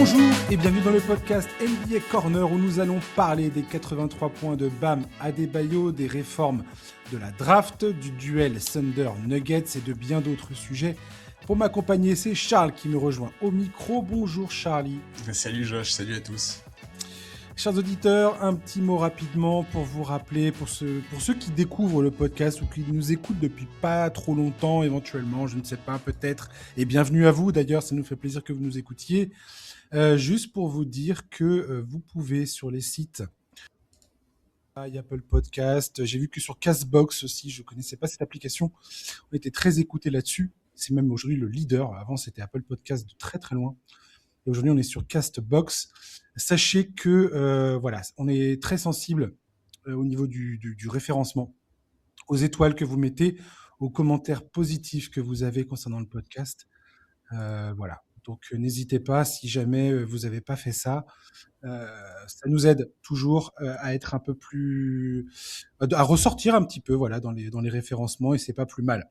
Bonjour et bienvenue dans le podcast NBA Corner où nous allons parler des 83 points de Bam Adebayo, des réformes de la draft, du duel Thunder-Nuggets et de bien d'autres sujets. Pour m'accompagner, c'est Charles qui me rejoint au micro. Bonjour Charlie. Salut Josh, salut à tous. Chers auditeurs, un petit mot rapidement pour vous rappeler, pour ceux qui découvrent le podcast ou qui nous écoutent depuis pas trop longtemps, éventuellement, je ne sais pas, peut-être, et bienvenue à vous d'ailleurs, ça nous fait plaisir que vous nous écoutiez. Juste pour vous dire que vous pouvez sur les sites Apple Podcast, j'ai vu que sur Castbox aussi, je ne connaissais pas cette application, on était très écoutés là-dessus, c'est même aujourd'hui le leader, avant c'était Apple Podcast de très très loin. Et aujourd'hui, on est sur Castbox. Sachez que voilà, on est très sensible au niveau du référencement, aux étoiles que vous mettez, aux commentaires positifs que vous avez concernant le podcast. Voilà. Donc, n'hésitez pas, si jamais vous n'avez pas fait ça, ça nous aide toujours à être un peu plus, à ressortir un petit peu, voilà, dans les référencements, et c'est pas plus mal.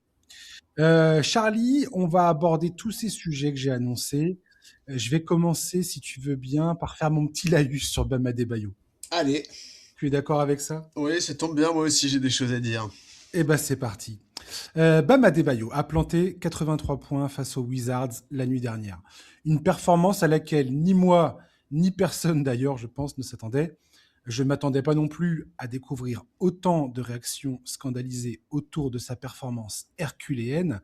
Charlie, on va aborder tous ces sujets que j'ai annoncés. Je vais commencer, si tu veux bien, par faire mon petit laïus sur Bam Adebayo. Allez. Tu es d'accord avec ça ? Oui, ça tombe bien, moi aussi j'ai des choses à dire. Eh ben c'est parti. Bam Adebayo a planté 83 points face aux Wizards la nuit dernière. Une performance à laquelle ni moi, ni personne d'ailleurs, je pense, ne s'attendait. Je ne m'attendais pas non plus à découvrir autant de réactions scandalisées autour de sa performance herculéenne.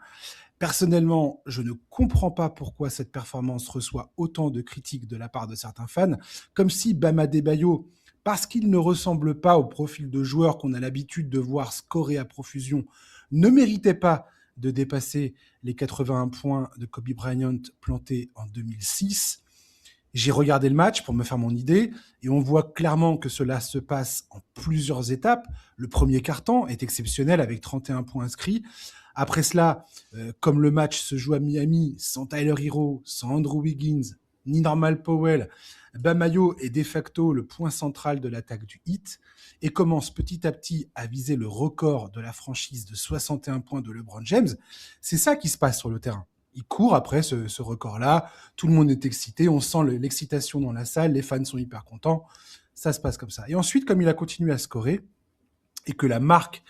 Personnellement, je ne comprends pas pourquoi cette performance reçoit autant de critiques de la part de certains fans, comme si Bam Adebayo, parce qu'il ne ressemble pas au profil de joueur qu'on a l'habitude de voir scorer à profusion, ne méritait pas de dépasser les 81 points de Kobe Bryant plantés en 2006. J'ai regardé le match pour me faire mon idée et on voit clairement que cela se passe en plusieurs étapes. Le premier quart-temps est exceptionnel avec 31 points inscrits. Après cela, comme le match se joue à Miami, sans Tyler Hero, sans Andrew Wiggins, ni Norman Powell, Bam Adebayo est de facto le point central de l'attaque du Heat et commence petit à petit à viser le record de la franchise de 61 points de LeBron James. C'est ça qui se passe sur le terrain. Il court après ce record-là, tout le monde est excité, on sent l'excitation dans la salle, les fans sont hyper contents, ça se passe comme ça. Et ensuite, comme il a continué à scorer et que la marque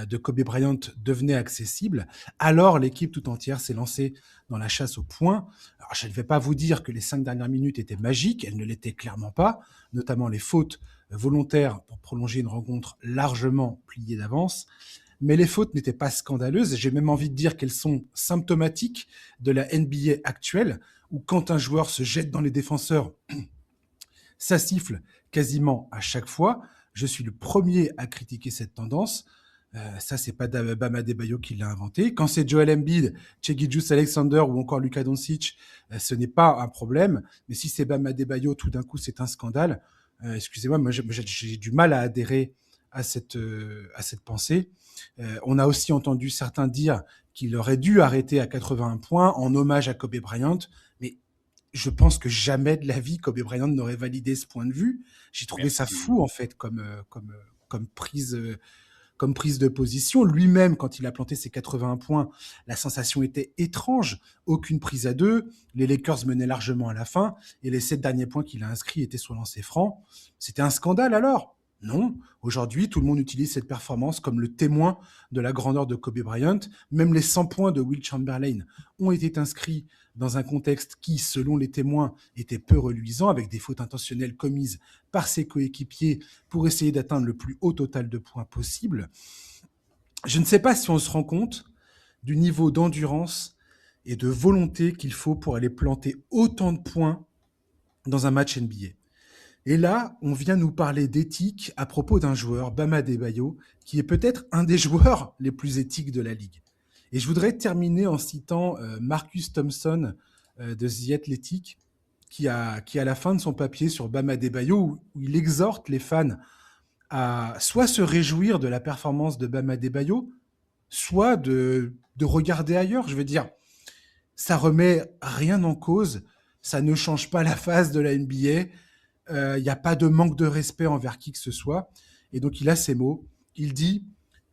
de Kobe Bryant devenait accessible, alors l'équipe tout entière s'est lancée dans la chasse aux points. Alors je ne vais pas vous dire que les 5 dernières minutes étaient magiques, elles ne l'étaient clairement pas, notamment les fautes volontaires pour prolonger une rencontre largement pliée d'avance. Mais les fautes n'étaient pas scandaleuses. J'ai même envie de dire qu'elles sont symptomatiques de la NBA actuelle, où quand un joueur se jette dans les défenseurs, ça siffle quasiment à chaque fois. Je suis le premier à critiquer cette tendance. Ça, c'est pas Bam Adebayo qui l'a inventé. Quand c'est Joel Embiid, Shai Gilgeous-Alexander ou encore Luka Doncic, ce n'est pas un problème. Mais si c'est Bam Adebayo, tout d'un coup, c'est un scandale. Excusez-moi, moi, j'ai du mal à adhérer à cette pensée. On a aussi entendu certains dire qu'il aurait dû arrêter à 81 points en hommage à Kobe Bryant, mais je pense que jamais de la vie Kobe Bryant n'aurait validé ce point de vue. J'ai trouvé ça fou en fait comme prise de position. Lui-même, quand il a planté ses 81 points, la sensation était étrange. Aucune prise à deux. Les Lakers menaient largement à la fin et les 7 derniers points qu'il a inscrits étaient sur lancer franc. C'était un scandale alors ? Non. Aujourd'hui, tout le monde utilise cette performance comme le témoin de la grandeur de Kobe Bryant. Même les 100 points de Wilt Chamberlain ont été inscrits dans un contexte qui, selon les témoins, était peu reluisant, avec des fautes intentionnelles commises par ses coéquipiers pour essayer d'atteindre le plus haut total de points possible. Je ne sais pas si on se rend compte du niveau d'endurance et de volonté qu'il faut pour aller planter autant de points dans un match NBA. Et là, on vient nous parler d'éthique à propos d'un joueur, Bam Adebayo, qui est peut-être un des joueurs les plus éthiques de la Ligue. Et je voudrais terminer en citant Marcus Thompson de The Athletic, qui à la fin de son papier sur Bam Adebayo, où il exhorte les fans à soit se réjouir de la performance de Bam Adebayo, soit de regarder ailleurs. Je veux dire, ça remet rien en cause, ça ne change pas la phase de la NBA. Il n'y a pas de manque de respect envers qui que ce soit. Et donc, il a ces mots. Il dit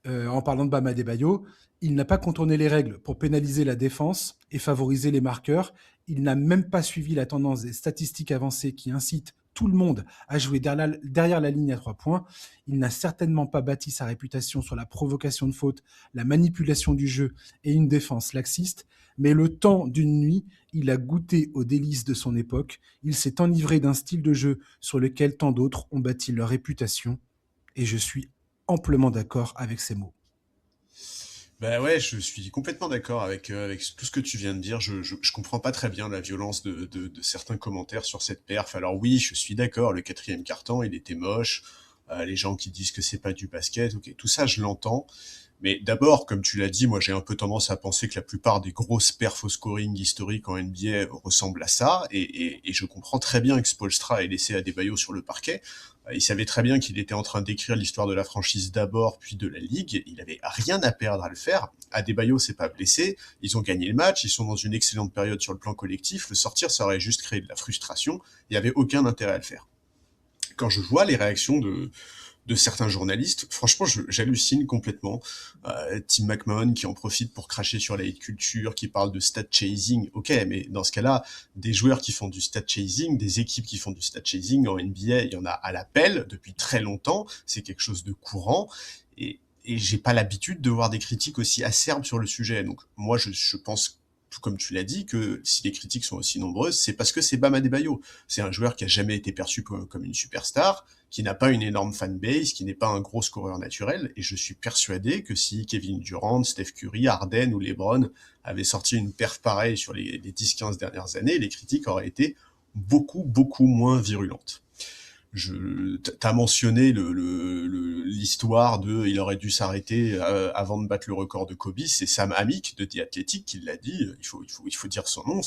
en parlant de Bam Adebayo, il n'a pas contourné les règles pour pénaliser la défense et favoriser les marqueurs. Il n'a même pas suivi la tendance des statistiques avancées qui incitent tout le monde à jouer derrière la ligne à 3 points. Il n'a certainement pas bâti sa réputation sur la provocation de faute, la manipulation du jeu et une défense laxiste. Mais le temps d'une nuit, il a goûté aux délices de son époque. Il s'est enivré d'un style de jeu sur lequel tant d'autres ont bâti leur réputation. Et je suis amplement d'accord avec ces mots. Bah ouais, je suis complètement d'accord avec tout ce que tu viens de dire. Je comprends pas très bien la violence de certains commentaires sur cette perf. Alors oui, je suis d'accord, le quatrième quart-temps, il était moche. Les gens qui disent que c'est pas du basket, ok, tout ça je l'entends. Mais d'abord, comme tu l'as dit, moi j'ai un peu tendance à penser que la plupart des grosses perfs au scoring historiques en NBA ressemblent à ça, et je comprends très bien que Spoelstra ait laissé Adebayo sur le parquet. Il savait très bien qu'il était en train d'écrire l'histoire de la franchise d'abord, puis de la ligue. Il avait rien à perdre à le faire. Adebayo s'est pas blessé, ils ont gagné le match, ils sont dans une excellente période sur le plan collectif. Le sortir, ça aurait juste créé de la frustration. Il n'y avait aucun intérêt à le faire. Quand je vois les réactions de certains journalistes, franchement, j'hallucine complètement. Tim McMahon qui en profite pour cracher sur la hate culture, qui parle de stat chasing. Ok, mais dans ce cas-là, des joueurs qui font du stat chasing, des équipes qui font du stat chasing en NBA, il y en a à l'appel depuis très longtemps. C'est quelque chose de courant. Et j'ai pas l'habitude de voir des critiques aussi acerbes sur le sujet. Donc moi, je pense, tout comme tu l'as dit, que si les critiques sont aussi nombreuses, c'est parce que c'est Bam Adebayo. C'est un joueur qui a jamais été perçu comme une superstar, qui n'a pas une énorme fanbase, qui n'est pas un gros scoreur naturel, et je suis persuadé que si Kevin Durant, Steph Curry, Harden ou LeBron avaient sorti une perf pareille sur les 10-15 dernières années, les critiques auraient été beaucoup moins virulentes. T'as mentionné l'histoire de il aurait dû s'arrêter avant de battre le record de Kobe. C'est Sam Amick de The Athletic qui l'a dit. Il faut dire son nom.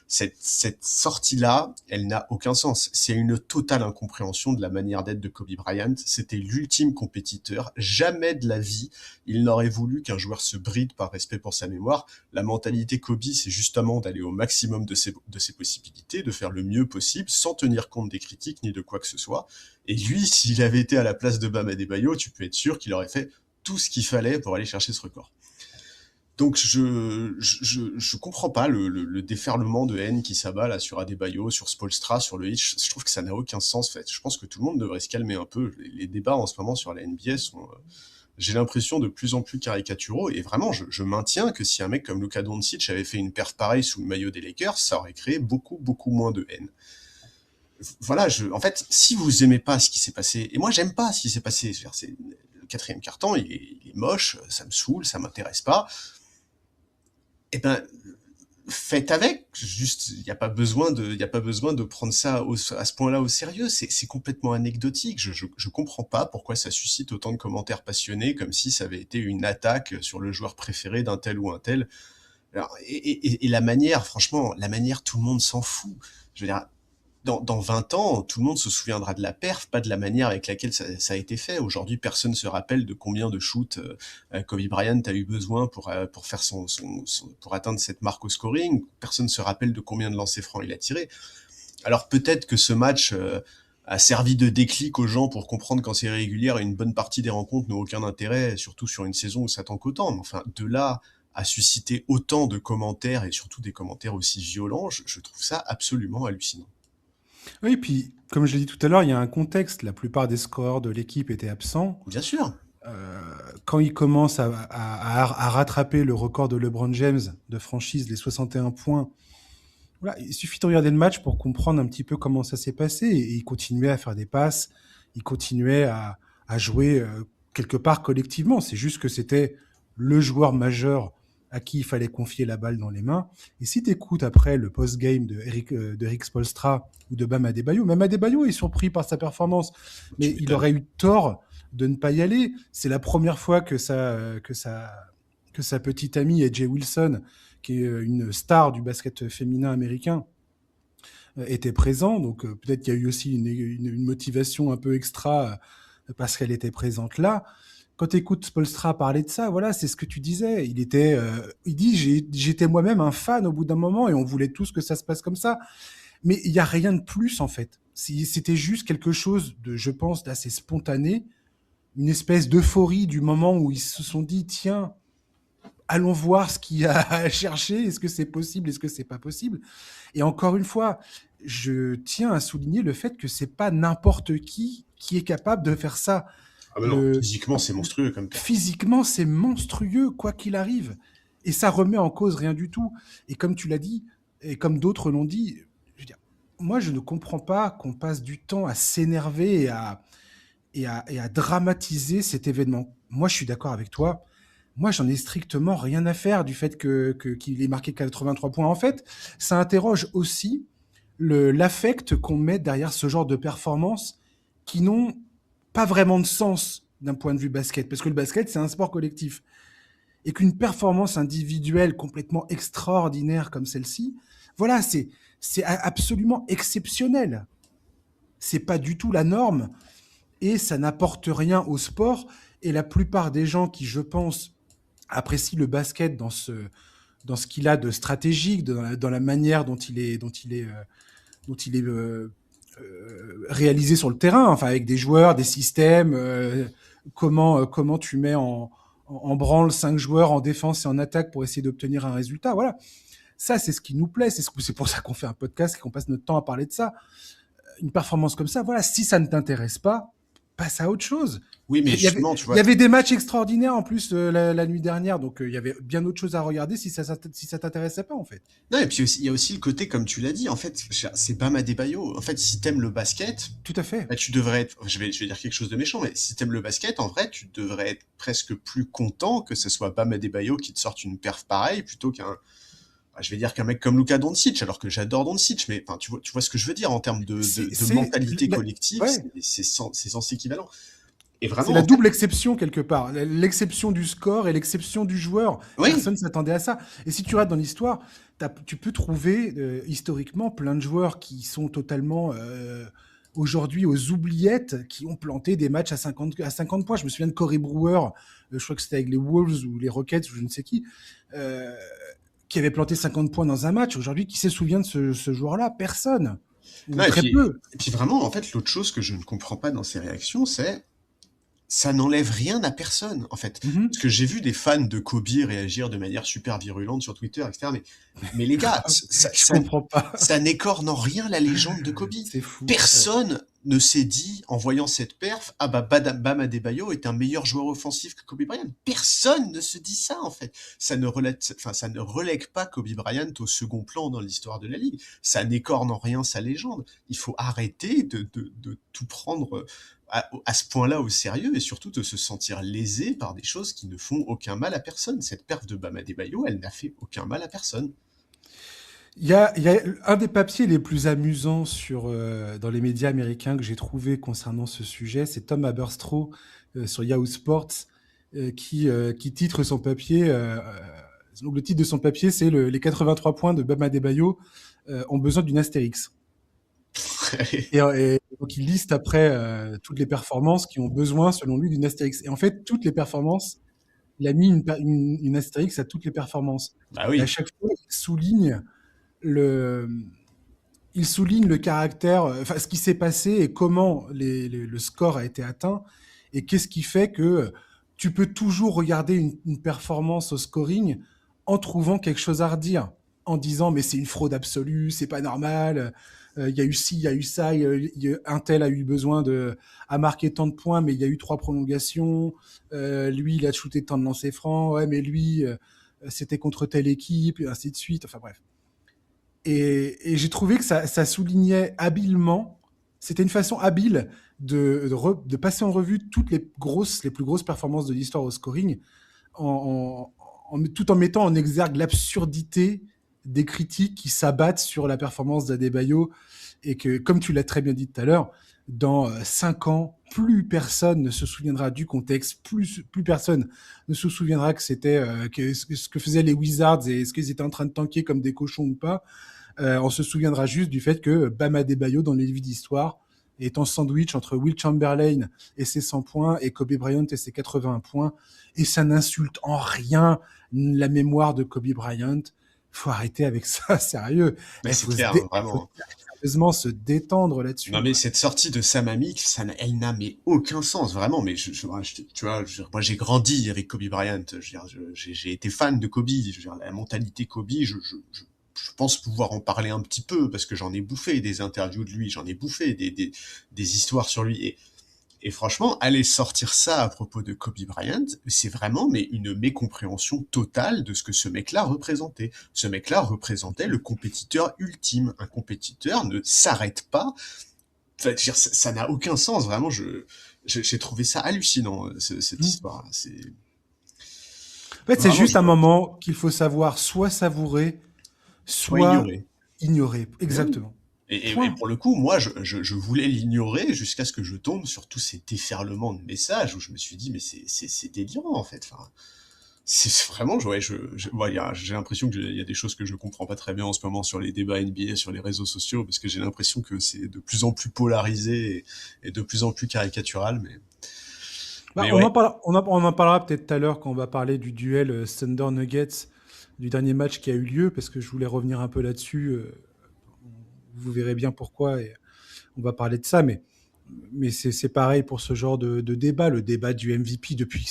Cette sortie-là, elle n'a aucun sens. C'est une totale incompréhension de la manière d'être de Kobe Bryant. C'était l'ultime compétiteur. Jamais de la vie, il n'aurait voulu qu'un joueur se bride par respect pour sa mémoire. La mentalité Kobe, c'est justement d'aller au maximum de ses possibilités, de faire le mieux possible, sans tenir compte des critiques ni de quoi que ce soit. Et lui, s'il avait été à la place de Bam Adebayo, tu peux être sûr qu'il aurait fait tout ce qu'il fallait pour aller chercher ce record. Donc je comprends pas le déferlement de haine qui s'abat là sur Adebayo, sur Spoelstra, sur le Hitch. Je trouve que ça n'a aucun sens en fait. Je pense que tout le monde devrait se calmer un peu. Les débats en ce moment sur la NBA sont, j'ai l'impression, de plus en plus caricaturaux. Et vraiment, je maintiens que si un mec comme Luka Doncic avait fait une perf pareille sous le maillot des Lakers, ça aurait créé beaucoup moins de haine. Voilà, en fait, si vous aimez pas ce qui s'est passé, et moi j'aime pas ce qui s'est passé, le quatrième quart-temps, il est moche, ça me saoule, ça m'intéresse pas, eh ben, faites avec. Juste, il n'y a pas besoin de prendre ça à ce point-là au sérieux. C'est complètement anecdotique. Je comprends pas pourquoi ça suscite autant de commentaires passionnés, comme si ça avait été une attaque sur le joueur préféré d'un tel ou un tel. Alors, et la manière, franchement, tout le monde s'en fout. Je veux dire, dans 20 ans, tout le monde se souviendra de la perf, pas de la manière avec laquelle ça a été fait. Aujourd'hui, personne ne se rappelle de combien de shoots Kobe Bryant a eu besoin pour faire pour atteindre cette marque au scoring. Personne ne se rappelle de combien de lancers francs il a tiré. Alors peut-être que ce match a servi de déclic aux gens pour comprendre qu'en série régulière, une bonne partie des rencontres n'ont aucun intérêt, surtout sur une saison où ça tanque autant. Mais enfin, de là à susciter autant de commentaires, et surtout des commentaires aussi violents, je trouve ça absolument hallucinant. Oui, puis, comme je l'ai dit tout à l'heure, il y a un contexte. La plupart des scoreurs de l'équipe étaient absents. Bien sûr. Quand il commence à rattraper le record de LeBron James de franchise, les 61 points, voilà, il suffit de regarder le match pour comprendre un petit peu comment ça s'est passé. Et il continuait à faire des passes, il continuait à jouer quelque part collectivement. C'est juste que c'était le joueur majeur à qui il fallait confier la balle dans les mains. Et si tu écoutes après le post-game de Rick Spoelstra ou de Bam Adebayo, même Adebayo est surpris par sa performance, mais il aurait eu tort de ne pas y aller. C'est la première fois que sa petite amie AJ Wilson, qui est une star du basket féminin américain, était présent. Donc peut-être qu'il y a eu aussi une motivation un peu extra parce qu'elle était présente là. Quand tu écoutes Spoelstra parler de ça, voilà, c'est ce que tu disais. Il dit, j'étais moi-même un fan au bout d'un moment et on voulait tous que ça se passe comme ça. Mais il n'y a rien de plus en fait. C'était juste quelque chose de, je pense, d'assez spontané une espèce d'euphorie du moment où ils se sont dit, tiens, allons voir ce qu'il y a à chercher. Est-ce que c'est possible? Est-ce que c'est pas possible? Et encore une fois, je tiens à souligner le fait que c'est pas n'importe qui est capable de faire ça. Ah bah non, Le, physiquement, c'est monstrueux comme perf. Physiquement, c'est monstrueux, quoi qu'il arrive. Et ça remet en cause rien du tout. Et comme tu l'as dit, et comme d'autres l'ont dit, je veux dire, moi, je ne comprends pas qu'on passe du temps à s'énerver et à dramatiser cet événement. Moi, je suis d'accord avec toi. Moi, j'en ai strictement rien à faire du fait qu'il ait marqué 83 points. En fait, ça interroge aussi l'affect qu'on met derrière ce genre de performances qui n'ont pas vraiment de sens d'un point de vue basket. Parce que le basket, c'est un sport collectif. Et qu'une performance individuelle complètement extraordinaire comme celle-ci, voilà, c'est absolument exceptionnel. C'est pas du tout la norme et ça n'apporte rien au sport. Et la plupart des gens qui, je pense, apprécient le basket dans ce qu'il a de stratégique, dans la manière dont il est réalisé sur le terrain, enfin avec des joueurs, des systèmes, comment tu mets en branle 5 joueurs en défense et en attaque pour essayer d'obtenir un résultat. Voilà, ça c'est ce qui nous plaît, c'est pour ça qu'on fait un podcast et qu'on passe notre temps à parler de ça. Une performance comme ça, voilà, si ça ne t'intéresse pas, passe à autre chose. Oui, mais Il y avait, justement, tu il y vois. avait des matchs extraordinaires en plus la nuit dernière, donc il y avait bien autre chose à regarder si ça t'intéressait pas en fait. Non, et puis il y a aussi le côté, comme tu l'as dit, en fait, c'est Bam Adebayo. En fait, si t'aimes le basket, Tout à fait. bah, tu devrais être, je vais dire quelque chose de méchant, mais si t'aimes le basket, en vrai, tu devrais être presque plus content que ce soit Bam Adebayo qui te sorte une perf pareille plutôt je vais dire qu'un mec comme Luka Doncic, alors que j'adore Doncic, mais enfin, tu vois ce que je veux dire en termes de mentalité collective, Ouais, c'est censé équivalent. Et c'est vraiment, la en fait, double exception quelque part, l'exception du score et l'exception du joueur. oui, Personne s'attendait à ça. Et si tu regardes dans l'histoire, tu peux trouver historiquement plein de joueurs qui sont totalement aujourd'hui aux oubliettes, qui ont planté des matchs à 50 points. Je me souviens de Corey Brewer, je crois que c'était avec les Wolves ou les Rockets ou je ne sais qui, euh, qui avait planté 50 points dans un match. Aujourd'hui, qui se souvient de ce joueur-là? Personne. Ou non, très peu. et puis vraiment, en fait, l'autre chose que je ne comprends pas dans ces réactions, c'est ça n'enlève rien à personne, en fait. Parce Mhm. que j'ai vu des fans de Kobe réagir de manière super virulente sur Twitter, etc. Mais les gars, Je comprends pas. ça n'écorne en rien la légende de Kobe. C'est fou. Personne ne s'est dit, en voyant cette perf, ah bah Bam Adebayo est un meilleur joueur offensif que Kobe Bryant. Personne ne se dit ça, en fait. Ça ne relègue pas Kobe Bryant au second plan dans l'histoire de la Ligue. Ça n'écorne en rien sa légende. Il faut arrêter de tout prendre à ce point-là au sérieux et surtout de se sentir lésé par des choses qui ne font aucun mal à personne. Cette perf de Bam Adebayo, elle n'a fait aucun mal à personne. Il y a un des papiers les plus amusants dans les médias américains que j'ai trouvé concernant ce sujet, c'est Tom Haberstroh sur Yahoo Sports qui titre son papier. Donc le titre de son papier, c'est les 83 points de Bam Adebayo ont besoin d'une astérix. Et donc il liste après toutes les performances qui ont besoin, selon lui, d'une astérix. Et en fait, toutes les performances, il a mis une astérix à toutes les performances. Bah Et à oui. chaque fois, le, il souligne le caractère, enfin, ce qui s'est passé et comment le score a été atteint, et qu'est-ce qui fait que tu peux toujours regarder une performance au scoring en trouvant quelque chose à redire, en disant mais c'est une fraude absolue, c'est pas normal, il y a eu ci, il y a eu ça, un tel a eu besoin à marquer tant de points, mais il y a eu 3 prolongations, lui il a shooté tant de lancers francs, ouais mais lui c'était contre telle équipe, et ainsi de suite, enfin bref. Et j'ai trouvé que ça soulignait habilement, c'était une façon habile de passer en revue les plus grosses performances de l'histoire au scoring, tout en mettant en exergue l'absurdité des critiques qui s'abattent sur la performance d'Adebayo, et que, comme tu l'as très bien dit tout à l'heure, dans 5 ans, plus personne ne se souviendra du contexte, plus personne ne se souviendra que c'était ce que faisaient les Wizards et est-ce qu'ils étaient en train de tanker comme des cochons ou pas. On se souviendra juste du fait que Bam Adebayo, dans les livres d'histoire, est en sandwich entre Will Chamberlain et ses 100 points et Kobe Bryant et ses 81 points. Et ça n'insulte en rien la mémoire de Kobe Bryant. Faut arrêter avec ça, sérieux. Mais Il c'est faut se clair, dé- hein, vraiment. faut sérieusement se détendre là-dessus, Non mais quoi. cette sortie de Sam Amick, elle n'a mais aucun sens vraiment. Mais tu vois, moi j'ai grandi avec Kobe Bryant. Je veux dire, j'ai été fan de Kobe. Je veux dire, la mentalité Kobe, je pense pouvoir en parler un petit peu parce que j'en ai bouffé des interviews de lui, j'en ai bouffé des histoires sur lui. Et franchement, aller sortir ça à propos de Kobe Bryant, c'est vraiment mais une mécompréhension totale de ce que ce mec-là représentait. Ce mec-là représentait le compétiteur ultime. Un compétiteur ne s'arrête pas. Enfin, je veux dire, ça n'a aucun sens, vraiment. J'ai trouvé ça hallucinant, cette Mmh. histoire. C'est En fait, c'est vraiment, juste un moment qu'il faut savoir soit savourer, soit soit ignoré. ignorer. Mais oui. Exactement. Et Point. pour le coup, moi, je voulais l'ignorer jusqu'à ce que je tombe sur tous ces déferlements de messages où je me suis dit, mais c'est délirant, en fait. Enfin, c'est vraiment, ouais, ouais, j'ai l'impression qu'il y a des choses que je comprends pas très bien en ce moment sur les débats NBA, sur les réseaux sociaux, parce que j'ai l'impression que c'est de plus en plus polarisé et de plus en plus caricatural, Bah, mais ouais. on en parlera peut-être tout à l'heure quand on va parler du duel Thunder Nuggets, du dernier match qui a eu lieu, parce que je voulais revenir un peu là-dessus. Vous verrez bien pourquoi, et on va parler de ça, mais c'est pareil pour ce genre de débat. Le débat du MVP depuis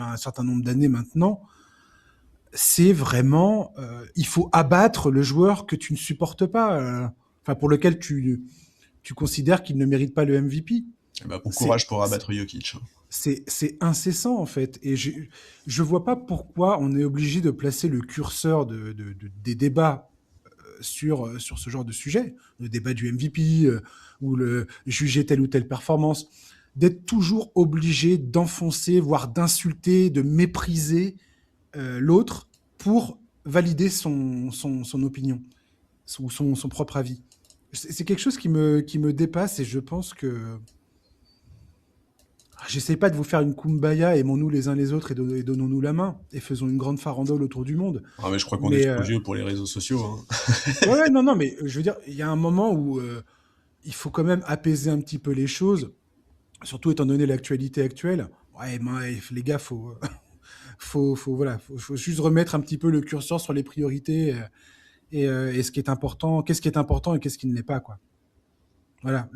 un certain nombre d'années maintenant, c'est vraiment, il faut abattre le joueur que tu ne supportes pas, enfin pour lequel tu considères qu'il ne mérite pas le MVP. Bah, bon C'est courage pour abattre Jokic, hein. c'est incessant en fait, et je vois pas pourquoi on est obligé de placer le curseur des débats sur ce genre de sujet, le débat du MVP, ou le juger telle ou telle performance, d'être toujours obligé d'enfoncer, voire d'insulter, de mépriser l'autre pour valider son opinion, son propre avis. C'est quelque chose qui me dépasse, et je pense que j'essaie pas de vous faire une kumbaya, aimons-nous les uns les autres et donnons-nous la main et faisons une grande farandole autour du monde. Ah, mais je crois qu'on est Mais trop vieux pour les réseaux sociaux, hein. ouais, ouais, non, non, mais je veux dire, il y a un moment où il faut quand même apaiser un petit peu les choses, surtout étant donné l'actualité actuelle. Ouais, mais, les gars, voilà, faut juste remettre un petit peu le curseur sur les priorités, et ce qui est important, qu'est-ce qui est important et qu'est-ce qui ne l'est pas, quoi. Voilà.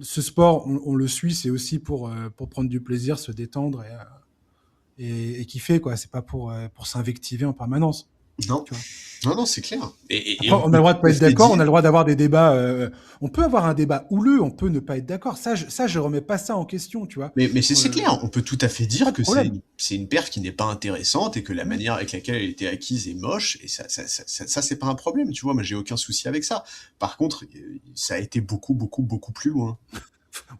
Ce sport, on le suit, c'est aussi pour prendre du plaisir, se détendre et kiffer, quoi. C'est pas pour s'invectiver en permanence, Non, tu vois. non, non, c'est clair. Et Après, on on a le peut droit de tout pas à être fait d'accord, on a dire. le droit d'avoir des débats. On peut avoir un débat houleux, on peut ne pas être d'accord. Ça, je remets pas ça en question, tu vois. Mais c'est clair, on peut tout à fait Pas dire de que problème. c'est une perf qui n'est pas intéressante et que la Mm. manière avec laquelle elle a été acquise est moche, et ça c'est pas un problème, tu vois, moi j'ai aucun souci avec ça. Par contre, ça a été beaucoup, beaucoup, beaucoup plus loin.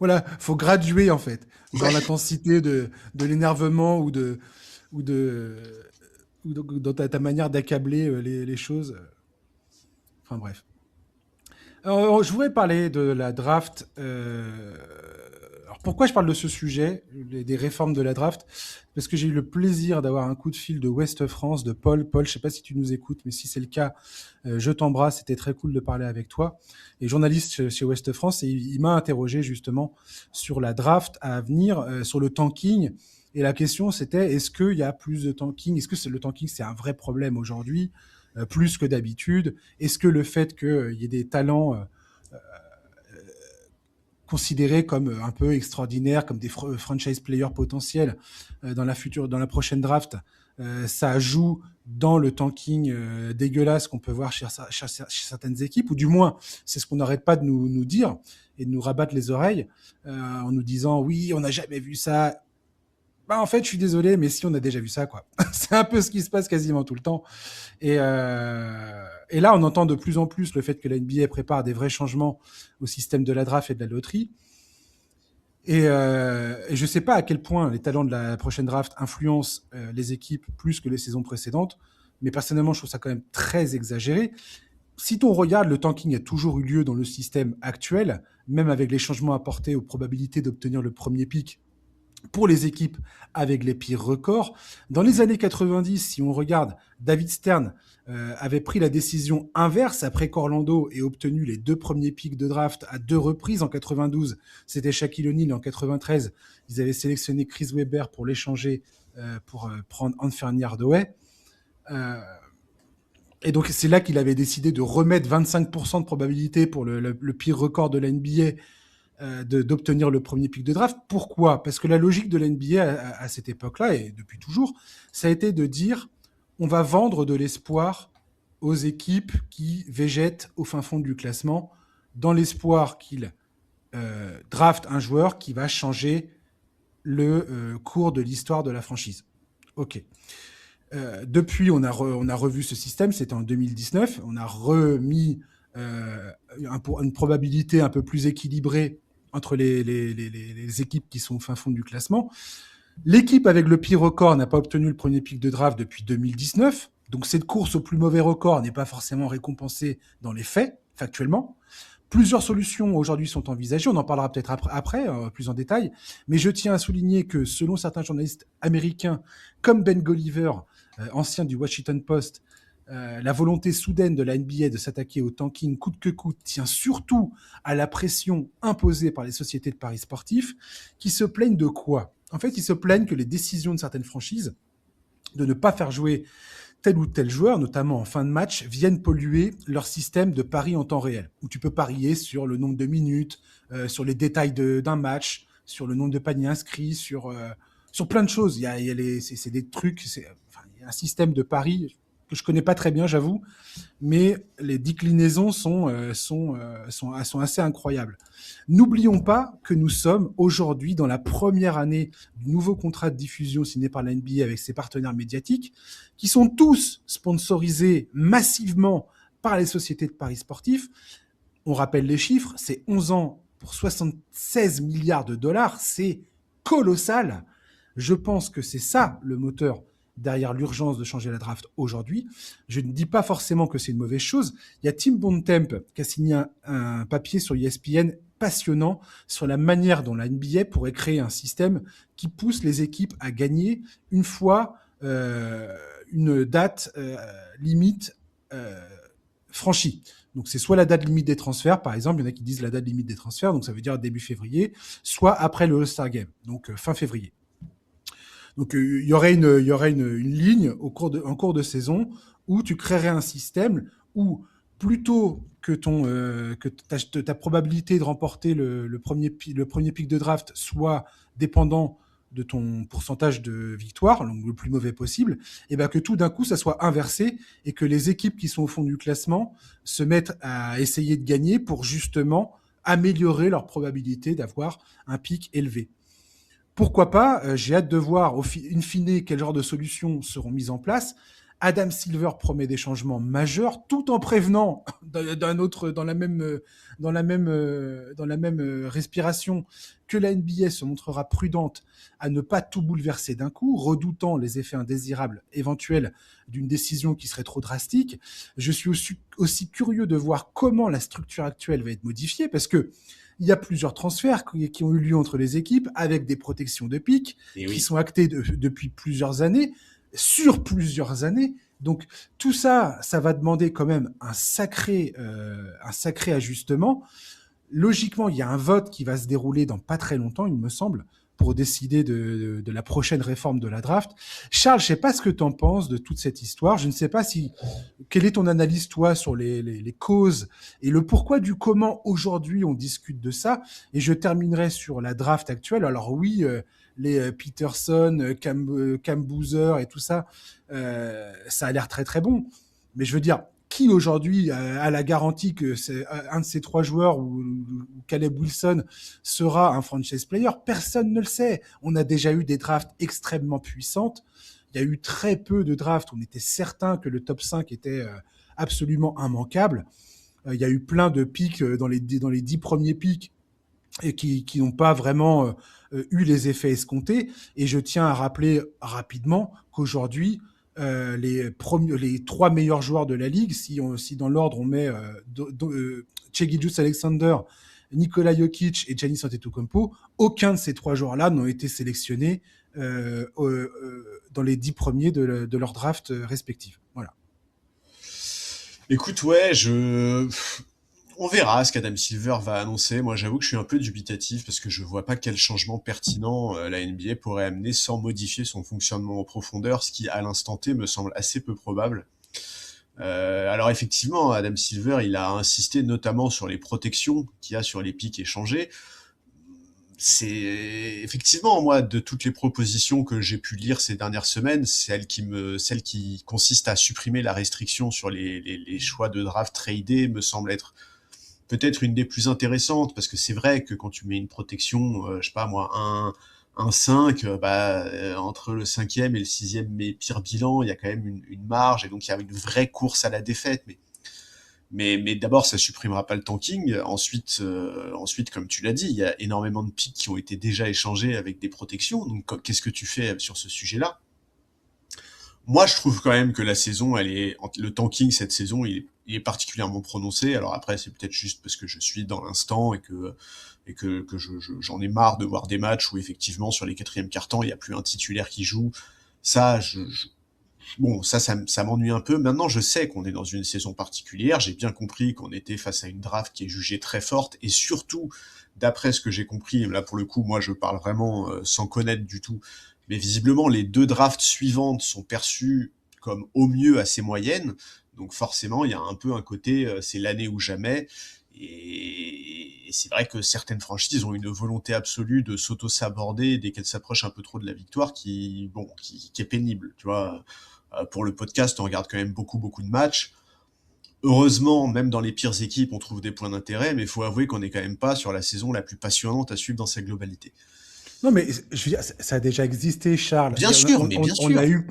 Voilà, faut graduer en fait dans Ouais. l'intensité de l'énervement ou de, dans ta manière d'accabler les choses. Enfin bref. Je voudrais parler de la draft. Alors pourquoi je parle de ce sujet, des réformes de la draft? Parce que j'ai eu le plaisir d'avoir un coup de fil de Ouest France, de Paul. Paul, je sais pas si tu nous écoutes, mais si c'est le cas, je t'embrasse. C'était très cool de parler avec toi. Et journaliste chez Ouest France, et il m'a interrogé justement sur la draft à venir, sur le tanking. Et la question, c'était, est-ce qu'il y a plus de tanking? Est-ce que le tanking, c'est un vrai problème aujourd'hui, plus que d'habitude? Est-ce que le fait qu'il y ait des talents considérés comme un peu extraordinaires, comme des franchise players potentiels dans la prochaine draft, ça joue dans le tanking dégueulasse qu'on peut voir chez certaines équipes, ou du moins, c'est ce qu'on n'arrête pas de nous dire et de nous rabattre les oreilles en nous disant oui, on n'a jamais vu ça. Bah, en fait, je suis désolé, mais si, on a déjà vu ça, quoi. C'est un peu ce qui se passe quasiment tout le temps. Et là, on entend de plus en plus le fait que la NBA prépare des vrais changements au système de la draft et de la loterie. Et je ne sais pas à quel point les talents de la prochaine draft influencent les équipes plus que les saisons précédentes, mais personnellement, je trouve ça quand même très exagéré. Si on regarde, le tanking a toujours eu lieu dans le système actuel, même avec les changements apportés aux probabilités d'obtenir le premier pick pour les équipes avec les pires records. Dans les années 90, si on regarde, David Stern avait pris la décision inverse après qu'Orlando ait obtenu les 2 premiers picks de draft à 2 reprises. En 92, c'était Shaquille O'Neal. En 93, ils avaient sélectionné Chris Webber pour l'échanger pour prendre Anthony Hardaway. Euh, Et donc, c'est là qu'il avait décidé de remettre 25% de probabilité pour le pire record de la NBA d'obtenir le premier pick de draft. Pourquoi? Parce que la logique de la NBA à cette époque-là, et depuis toujours, ça a été de dire on va vendre de l'espoir aux équipes qui végètent au fin fond du classement, dans l'espoir qu'ils draftent un joueur qui va changer le cours de l'histoire de la franchise. Ok. Depuis, on a revu ce système, c'était en 2019. On a remis une probabilité un peu plus équilibrée entre les équipes qui sont au fin fond du classement. L'équipe avec le pire record n'a pas obtenu le premier pick de draft depuis 2019. Donc cette course au plus mauvais record n'est pas forcément récompensée dans les faits, factuellement. Plusieurs solutions aujourd'hui sont envisagées, on en parlera peut-être après plus en détail, mais je tiens à souligner que selon certains journalistes américains, comme Ben Golliver, ancien du Washington Post, la volonté soudaine de la NBA de s'attaquer au tanking coûte que coûte tient surtout à la pression imposée par les sociétés de paris sportifs, qui se plaignent de quoi? En fait, ils se plaignent que les décisions de certaines franchises de ne pas faire jouer tel ou tel joueur, notamment en fin de match, viennent polluer leur système de paris en temps réel, où tu peux parier sur le nombre de minutes, sur les détails d'un match, sur le nombre de paniers inscrits, sur plein de choses. C'est des trucs, il y a un système de paris que je connais pas très bien, j'avoue, mais les déclinaisons sont assez incroyables. N'oublions pas que nous sommes aujourd'hui dans la première année du nouveau contrat de diffusion signé par la NBA avec ses partenaires médiatiques, qui sont tous sponsorisés massivement par les sociétés de paris sportifs. On rappelle les chiffres, c'est 11 ans pour 76 milliards de dollars, c'est colossal. Je pense que c'est ça le moteur derrière l'urgence de changer la draft aujourd'hui. Je ne dis pas forcément que c'est une mauvaise chose. Il y a Tim Bontemps qui a signé un papier sur ESPN passionnant sur la manière dont la NBA pourrait créer un système qui pousse les équipes à gagner une fois une date limite franchie. Donc c'est soit la date limite des transferts, par exemple, il y en a qui disent la date limite des transferts, donc ça veut dire début février, soit après le All-Star Game, donc fin février. Donc il y aurait une ligne en cours de saison où tu créerais un système où plutôt que ta probabilité de remporter le premier pick de draft soit dépendant de ton pourcentage de victoire, donc le plus mauvais possible, et ben que tout d'un coup ça soit inversé et que les équipes qui sont au fond du classement se mettent à essayer de gagner pour justement améliorer leur probabilité d'avoir un pic élevé. Pourquoi pas? J'ai hâte de voir, in fine, quel genre de solutions seront mises en place. Adam Silver promet des changements majeurs, tout en prévenant dans la même respiration que la NBA se montrera prudente à ne pas tout bouleverser d'un coup, redoutant les effets indésirables éventuels d'une décision qui serait trop drastique. Je suis aussi curieux de voir comment la structure actuelle va être modifiée, parce que il y a plusieurs transferts qui ont eu lieu entre les équipes avec des protections de pic qui sont actées depuis plusieurs années, sur plusieurs années. Donc tout ça, ça va demander quand même un sacré ajustement. Logiquement, il y a un vote qui va se dérouler dans pas très longtemps, il me semble, pour décider de la prochaine réforme de la draft. Charles, je ne sais pas ce que tu en penses de toute cette histoire. Je ne sais pas quelle est ton analyse, toi, sur les causes et le pourquoi du comment aujourd'hui on discute de ça. Et je terminerai sur la draft actuelle. Alors oui, les Peterson, Cam Boozer et tout ça, ça a l'air très très bon. Mais je veux dire, qui aujourd'hui a la garantie que un de ces trois joueurs ou Caleb Wilson sera un franchise player? Personne ne le sait. On a déjà eu des drafts extrêmement puissantes. Il y a eu très peu de drafts où on était certain que le top 5 était absolument immanquable. Il y a eu plein de pics dans les 10 premiers pics et qui n'ont pas vraiment eu les effets escomptés. Et je tiens à rappeler rapidement qu'aujourd'hui, les trois meilleurs joueurs de la ligue, si dans l'ordre on met Shai Gilgeous-Alexander, Nikola Jokic et Giannis Antetokounmpo, aucun de ces trois joueurs-là n'ont été sélectionnés dans les 10 premiers de leur draft respectifs. Voilà. Écoute, ouais, on verra ce qu'Adam Silver va annoncer. Moi, j'avoue que je suis un peu dubitatif parce que je vois pas quel changement pertinent la NBA pourrait amener sans modifier son fonctionnement en profondeur, ce qui, à l'instant T, me semble assez peu probable. Alors effectivement, Adam Silver, il a insisté notamment sur les protections qu'il y a sur les pics échangés. C'est effectivement, moi, de toutes les propositions que j'ai pu lire ces dernières semaines, celle qui consiste à supprimer la restriction sur les choix de draft tradés me semble être peut-être une des plus intéressantes, parce que c'est vrai que quand tu mets une protection, je sais pas moi, un 5, entre le cinquième et le sixième mais pire bilan, il y a quand même une marge, et donc il y a une vraie course à la défaite. Mais d'abord, ça supprimera pas le tanking. Ensuite, comme tu l'as dit, il y a énormément de picks qui ont été déjà échangés avec des protections. Donc, qu'est-ce que tu fais sur ce sujet-là? Moi, je trouve quand même que la saison, le tanking cette saison, il est particulièrement prononcé. Alors après, c'est peut-être juste parce que je suis dans l'instant et que j'en ai marre de voir des matchs où effectivement sur les quatrièmes cartons, il n'y a plus un titulaire qui joue. Ça, bon, ça m'ennuie un peu. Maintenant, je sais qu'on est dans une saison particulière. J'ai bien compris qu'on était face à une draft qui est jugée très forte, et surtout, d'après ce que j'ai compris, là pour le coup, moi je parle vraiment sans connaître du tout, mais visiblement les deux drafts suivantes sont perçues comme au mieux assez moyennes. Donc forcément, il y a un peu un côté, c'est l'année ou jamais. Et c'est vrai que certaines franchises ont une volonté absolue de s'auto-saborder dès qu'elles s'approchent un peu trop de la victoire, qui est pénible, tu vois. Pour le podcast, on regarde quand même beaucoup de matchs. Heureusement, même dans les pires équipes, on trouve des points d'intérêt, mais il faut avouer qu'on n'est quand même pas sur la saison la plus passionnante à suivre dans sa globalité. Non, mais je veux dire, ça a déjà existé, Charles. Bien sûr, mais bien On a sûr. eu,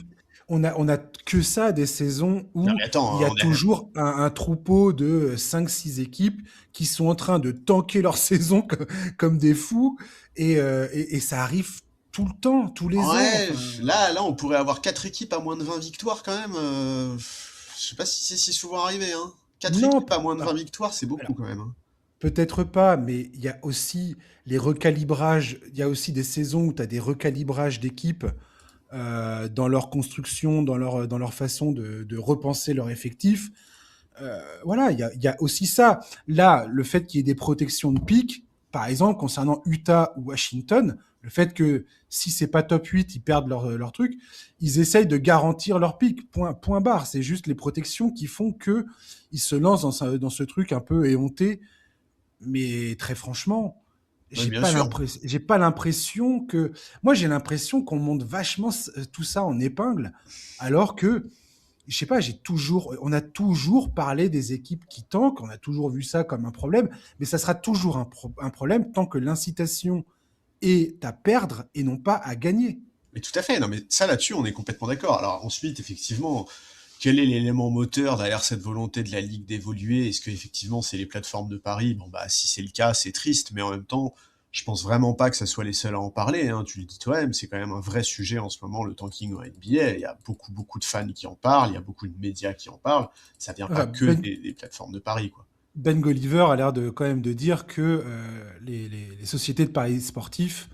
on a que ça, des saisons Non où mais il y attends, a toujours un troupeau de 5-6 équipes qui sont en train de tanker leur saison comme des fous, et ça arrive tout le temps, tous les ans. ouais, Enfin, là, on pourrait avoir 4 équipes à moins de 20 victoires quand même. Je sais pas si c'est si souvent arrivé, hein. 4 équipes non, à moins de 20 alors, victoires, c'est beaucoup alors, quand même, hein. peut-être pas, mais il y a aussi les recalibrages. Il y a aussi des saisons où tu as des recalibrages d'équipes dans leur construction, dans leur façon de repenser leur effectif. Voilà, il y a aussi ça. Là, le fait qu'il y ait des protections de pic, par exemple, concernant Utah ou Washington, le fait que si c'est pas top 8, ils perdent leur truc, ils essayent de garantir leur pic, point barre. C'est juste les protections qui font que ils se lancent dans ce truc un peu éhonté. Mais très franchement, Oui, bien sûr. j'ai pas l'impression que, moi j'ai l'impression qu'on monte vachement tout ça en épingle, alors que je sais pas, on a toujours parlé des équipes qui tankent, on a toujours vu ça comme un problème, mais ça sera toujours un problème tant que l'incitation est à perdre et non pas à gagner. Mais tout à fait, non mais ça là-dessus, on est complètement d'accord. Alors ensuite, effectivement, quel est l'élément moteur derrière cette volonté de la Ligue d'évoluer? Est-ce que effectivement c'est les plateformes de paris? Bon bah si c'est le cas, c'est triste, mais en même temps, je pense vraiment pas que ça soit les seuls à en parler, hein. Tu le dis toi-même, c'est quand même un vrai sujet en ce moment, le tanking en NBA. Il y a beaucoup de fans qui en parlent, il y a beaucoup de médias qui en parlent. Ça vient pas Enfin, que des plateformes de paris, quoi. Ben Golliver a l'air de quand même de dire que les sociétés de paris sportifs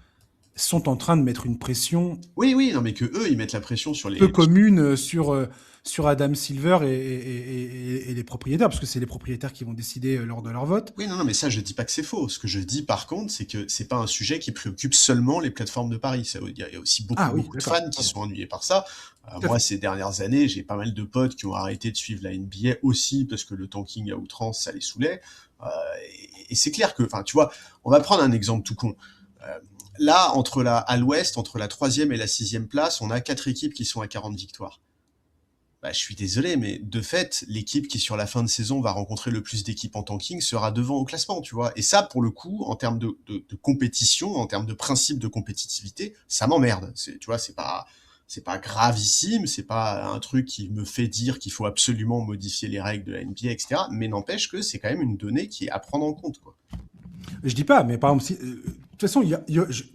sont en train de mettre une pression Oui, non mais que eux, ils mettent la pression sur peu les. commune sur Adam Silver et les propriétaires, parce que c'est les propriétaires qui vont décider lors de leur vote. Oui, non, mais ça, je dis pas que c'est faux. Ce que je dis, par contre, c'est que c'est pas un sujet qui préoccupe seulement les plateformes de paris. Il y a aussi Ah oui, beaucoup de d'accord, fans qui pardon. sont ennuyés par ça. Tout à Moi, fait. ces dernières années, j'ai pas mal de potes qui ont arrêté de suivre la NBA aussi parce que le tanking à outrance, ça les saoulait. Euh, et c'est clair que, enfin, tu vois, on va prendre un exemple tout con. Euh, Là, à l'ouest, entre la troisième et la sixième place, on a 4 équipes qui sont à 40 victoires. Bah, je suis désolé, mais de fait, l'équipe qui sur la fin de saison va rencontrer le plus d'équipes en tanking sera devant au classement, tu vois. Et ça, pour le coup, en termes de compétition, en termes de principe de compétitivité, ça m'emmerde. Tu vois, c'est pas gravissime, c'est pas un truc qui me fait dire qu'il faut absolument modifier les règles de la NBA, etc. Mais n'empêche que c'est quand même une donnée qui est à prendre en compte, quoi. Je dis pas, mais par exemple, de toute façon,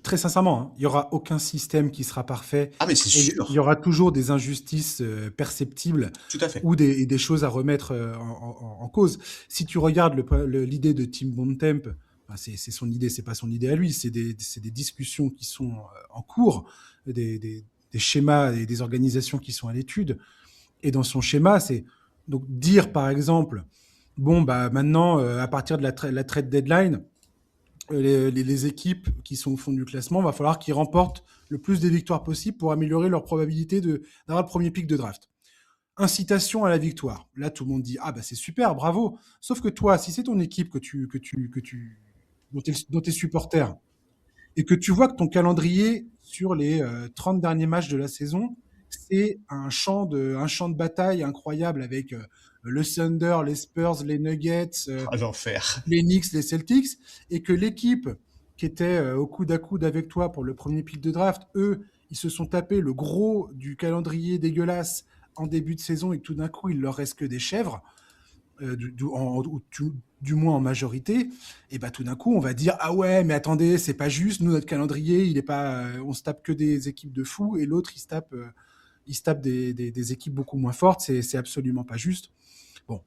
très sincèrement, hein, il y aura aucun système qui sera parfait Ah, mais c'est et il y sûr, aura toujours des injustices perceptibles tout à fait. ou des choses à remettre en cause. Si tu regardes l'idée de Tim Bontemps, enfin, c'est son idée, c'est pas son idée à lui, c'est des discussions qui sont en cours, des schémas et des organisations qui sont à l'étude. Et dans son schéma, c'est donc dire par exemple, bon bah maintenant à partir de la trade deadline, les équipes qui sont au fond du classement, va falloir qu'ils remportent le plus de victoires possible pour améliorer leur probabilité d'avoir le premier pick de draft. incitation à la victoire. Là, tout le monde dit ah bah c'est super, bravo. Sauf que toi, si c'est ton équipe dont t'es supporter et que tu vois que ton calendrier sur les 30 derniers matchs de la saison, c'est un champ de bataille incroyable avec le Thunder, les Spurs, les Nuggets, Ah, l'enfer. les Knicks, les Celtics, et que l'équipe qui était au coude à coude avec toi pour le premier pick de draft, eux, ils se sont tapés le gros du calendrier dégueulasse en début de saison et que tout d'un coup, il leur reste que des chèvres, du moins en majorité, et bah tout d'un coup, on va dire ah ouais, mais attendez, c'est pas juste, nous notre calendrier, il est pas, on se tape que des équipes de fous et l'autre il se tape des équipes beaucoup moins fortes, c'est absolument pas juste. Bon,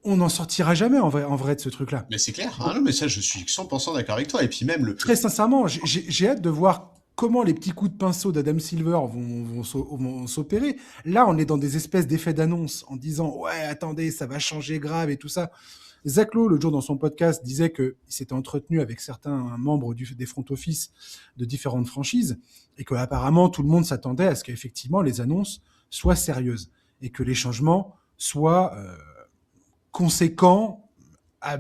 on n'en sortira jamais en vrai de ce truc-là. Mais c'est clair. Ah non, mais ça, je suis 100% d'accord avec toi. Et puis même Très sincèrement, j'ai hâte de voir comment les petits coups de pinceau d'Adam Silver vont s'opérer. Là, on est dans des espèces d'effets d'annonce en disant ouais, attendez, ça va changer grave et tout ça. Zach Lowe, l'autre jour dans son podcast, disait qu'il s'était entretenu avec certains membres des front office de différentes franchises et qu'apparemment tout le monde s'attendait à ce qu'effectivement les annonces soient sérieuses et que les changements soient conséquents.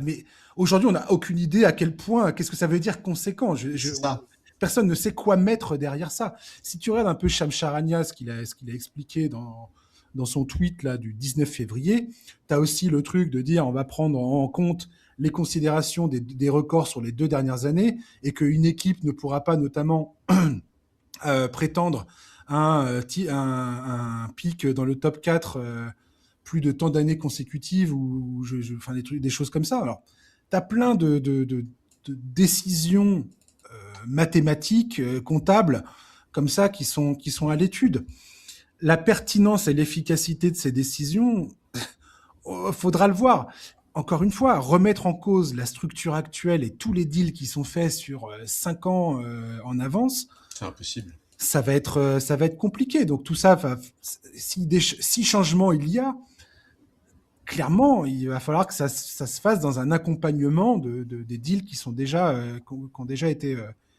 Mais aujourd'hui, on n'a aucune idée à quel point, qu'est-ce que ça veut dire conséquent. c'est ça. Personne ne sait quoi mettre derrière ça. Si tu regardes un peu Sham Charania, ce qu'il a expliqué dans son tweet là, du 19 février, tu as aussi le truc de dire on va prendre en compte les considérations des records sur les 2 dernières années et qu'une équipe ne pourra pas notamment prétendre un pic dans le top 4 plus de tant d'années consécutives ou enfin, des choses comme ça. Alors, tu as plein de décisions mathématiques, comptables, comme ça, qui sont à l'étude. La pertinence et l'efficacité de ces décisions, faudra le voir. Encore une fois, remettre en cause la structure actuelle et tous les deals qui sont faits sur 5 ans en avance, C'est impossible. ça va être compliqué. Donc tout ça, si changement il y a, clairement, il va falloir que ça se fasse dans un accompagnement des deals qui sont déjà, qui ont déjà été,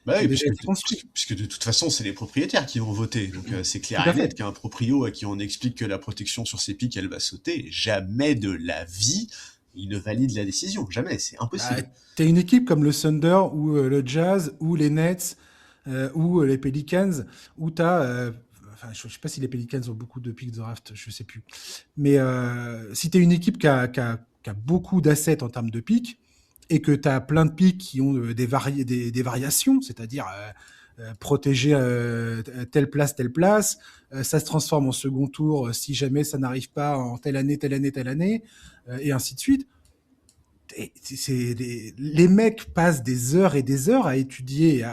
Bah qui ont oui, déjà été construits. puisque de toute façon, c'est les propriétaires qui vont voter. Donc c'est Tout clair à et net fait. qu'un proprio à qui on explique que la protection sur ses pics, elle va sauter, jamais de la vie, il ne valide la décision. Jamais, c'est Bah, impossible. t'as une équipe comme le Thunder ou le Jazz ou les Nets ou les Pelicans où t'as, enfin, je sais pas si les Pelicans ont beaucoup de picks de draft, je sais plus. Mais si t'es une équipe qui a beaucoup d'assets en termes de picks et que t'as plein de picks qui ont des variations, c'est-à-dire protéger telle place, ça se transforme en second tour si jamais ça n'arrive pas en telle année, et ainsi de suite. Les mecs passent des heures et des heures à étudier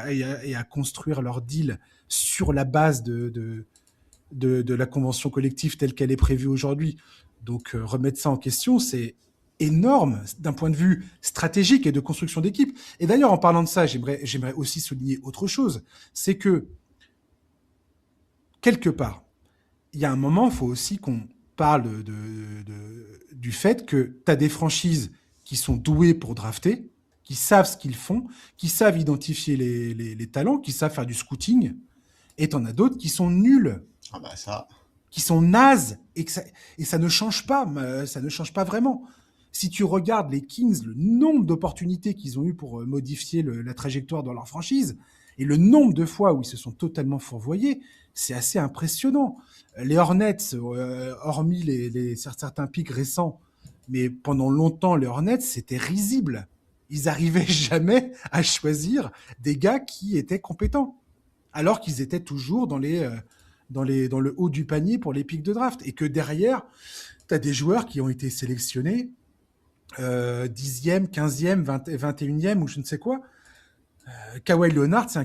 et à construire leur deal sur la base de la convention collective telle qu'elle est prévue aujourd'hui. Donc remettre ça en question, c'est énorme d'un point de vue stratégique et de construction d'équipe. Et d'ailleurs, en parlant de ça, j'aimerais aussi souligner autre chose, c'est que quelque part, il y a un moment, il faut aussi qu'on parle du fait que tu as des franchises qui sont douées pour drafter, qui savent ce qu'ils font, qui savent identifier les talents, qui savent faire du scouting, et tu en as d'autres qui sont nuls, Ah bah ça, qui sont nazes, et ça ne change pas, ça ne change pas vraiment. Si tu regardes les Kings, le nombre d'opportunités qu'ils ont eu pour modifier la trajectoire dans leur franchise, et le nombre de fois où ils se sont totalement fourvoyés, c'est assez impressionnant. Les Hornets, hormis certains pics récents, mais pendant longtemps, les Hornets, c'était risible. Ils arrivaient jamais à choisir des gars qui étaient compétents, alors qu'ils étaient toujours dans le haut du panier pour les pics de draft. Et que derrière, tu as des joueurs qui ont été sélectionnés 10e, 15e, 21e ou je ne sais quoi. Kawhi Leonard, c'est un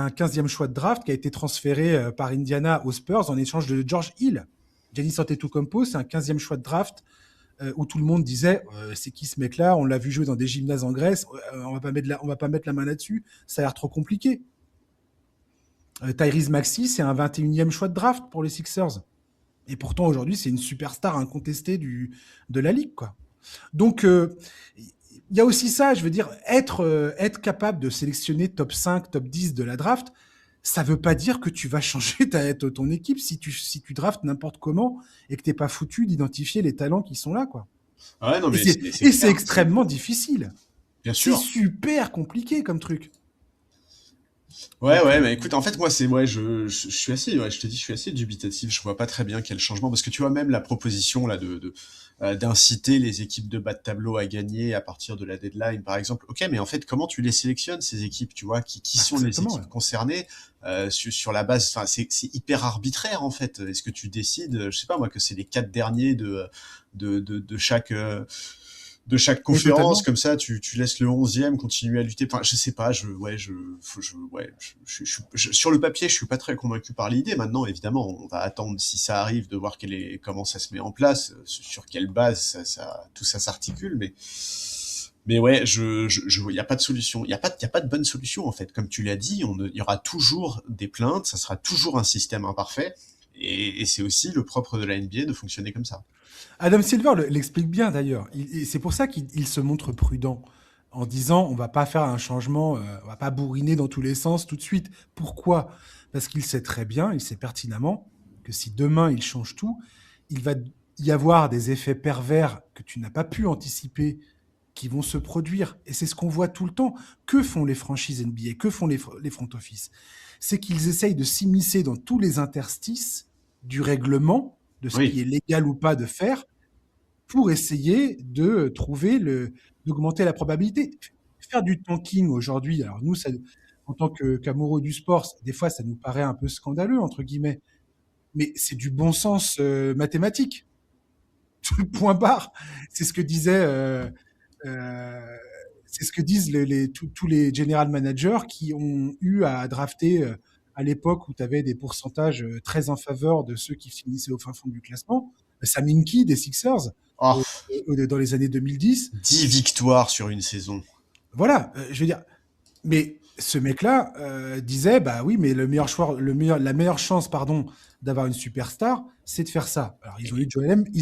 15e choix de draft qui a été transféré par Indiana aux Spurs en échange de George Hill. Giannis Antetokounmpo, c'est un 15e choix de draft où tout le monde disait c'est qui ce mec-là, on l'a vu jouer dans des gymnases en Grèce, on va pas mettre la main là-dessus, ça a l'air trop compliqué. Tyrese Maxey, c'est un 21e choix de draft pour les Sixers. Et pourtant, aujourd'hui, c'est une superstar incontestée de la ligue, quoi. Donc, il y a aussi ça, je veux dire, être capable de sélectionner top 5, top 10 de la draft, ça veut pas dire que tu vas changer ton équipe si tu draftes n'importe comment et que t'es pas foutu d'identifier les talents qui sont là, quoi. Ah ouais, non, Et mais c'est, c'est et c'est clair. extrêmement difficile. Bien C'est sûr. super compliqué comme truc. Ouais, Donc, ouais, mais écoute, en fait, moi, ouais, je suis assez, ouais, je te dis, je suis assez dubitatif. Je vois pas très bien quel changement, parce que tu vois, même la proposition, là, d'inciter les équipes de bas de tableau à gagner à partir de la deadline, par exemple. Ok, mais en fait, comment tu les sélectionnes, ces équipes, tu vois, qui sont les exactement. Ouais. équipes concernées, sur la base, enfin, c'est hyper arbitraire, en fait. Est-ce que tu décides, je sais pas, moi, que c'est les 4 derniers de chaque Oui, conférence, totalement. comme ça, tu laisses le 11e continuer à lutter. Enfin, je sais pas, sur le papier, je suis pas très convaincu par l'idée. Maintenant, évidemment, on va attendre si ça arrive de voir comment ça se met en place, sur quelle base tout ça s'articule, mais ouais, y a pas de solution. Y a pas de bonne solution, en fait. Comme tu l'as dit, il y aura toujours des plaintes, ça sera toujours un système imparfait. Et c'est aussi le propre de la NBA de fonctionner comme ça. Adam Silver l'explique bien d'ailleurs. Et c'est pour ça qu'il se montre prudent en disant on va pas faire un changement, on va pas bourriner dans tous les sens tout de suite. Pourquoi? Parce qu'il sait très bien, il sait pertinemment que si demain il change tout, il va y avoir des effets pervers que tu n'as pas pu anticiper qui vont se produire. Et c'est ce qu'on voit tout le temps. Que font les franchises NBA? Que font les front office? C'est qu'ils essayent de s'immiscer dans tous les interstices du règlement, de ce qui Oui. est légal ou pas de faire, pour essayer de d'augmenter la probabilité. Faire du tanking aujourd'hui, alors nous, en tant qu'amoureux du sport, des fois, ça nous paraît un peu scandaleux, entre guillemets, mais c'est du bon sens mathématique. Point barre. C'est ce que disait euh, c'est ce que disent tous les general managers qui ont eu à drafter à l'époque où tu avais des pourcentages très en faveur de ceux qui finissaient au fin fond du classement. Sam Hinkie des Sixers Oh, dans les années 2010. 10 victoires sur une saison. Voilà, je veux dire, mais ce mec-là disait, bah oui, mais la meilleure chance, pardon, d'avoir une superstar, c'est de faire ça. Alors ils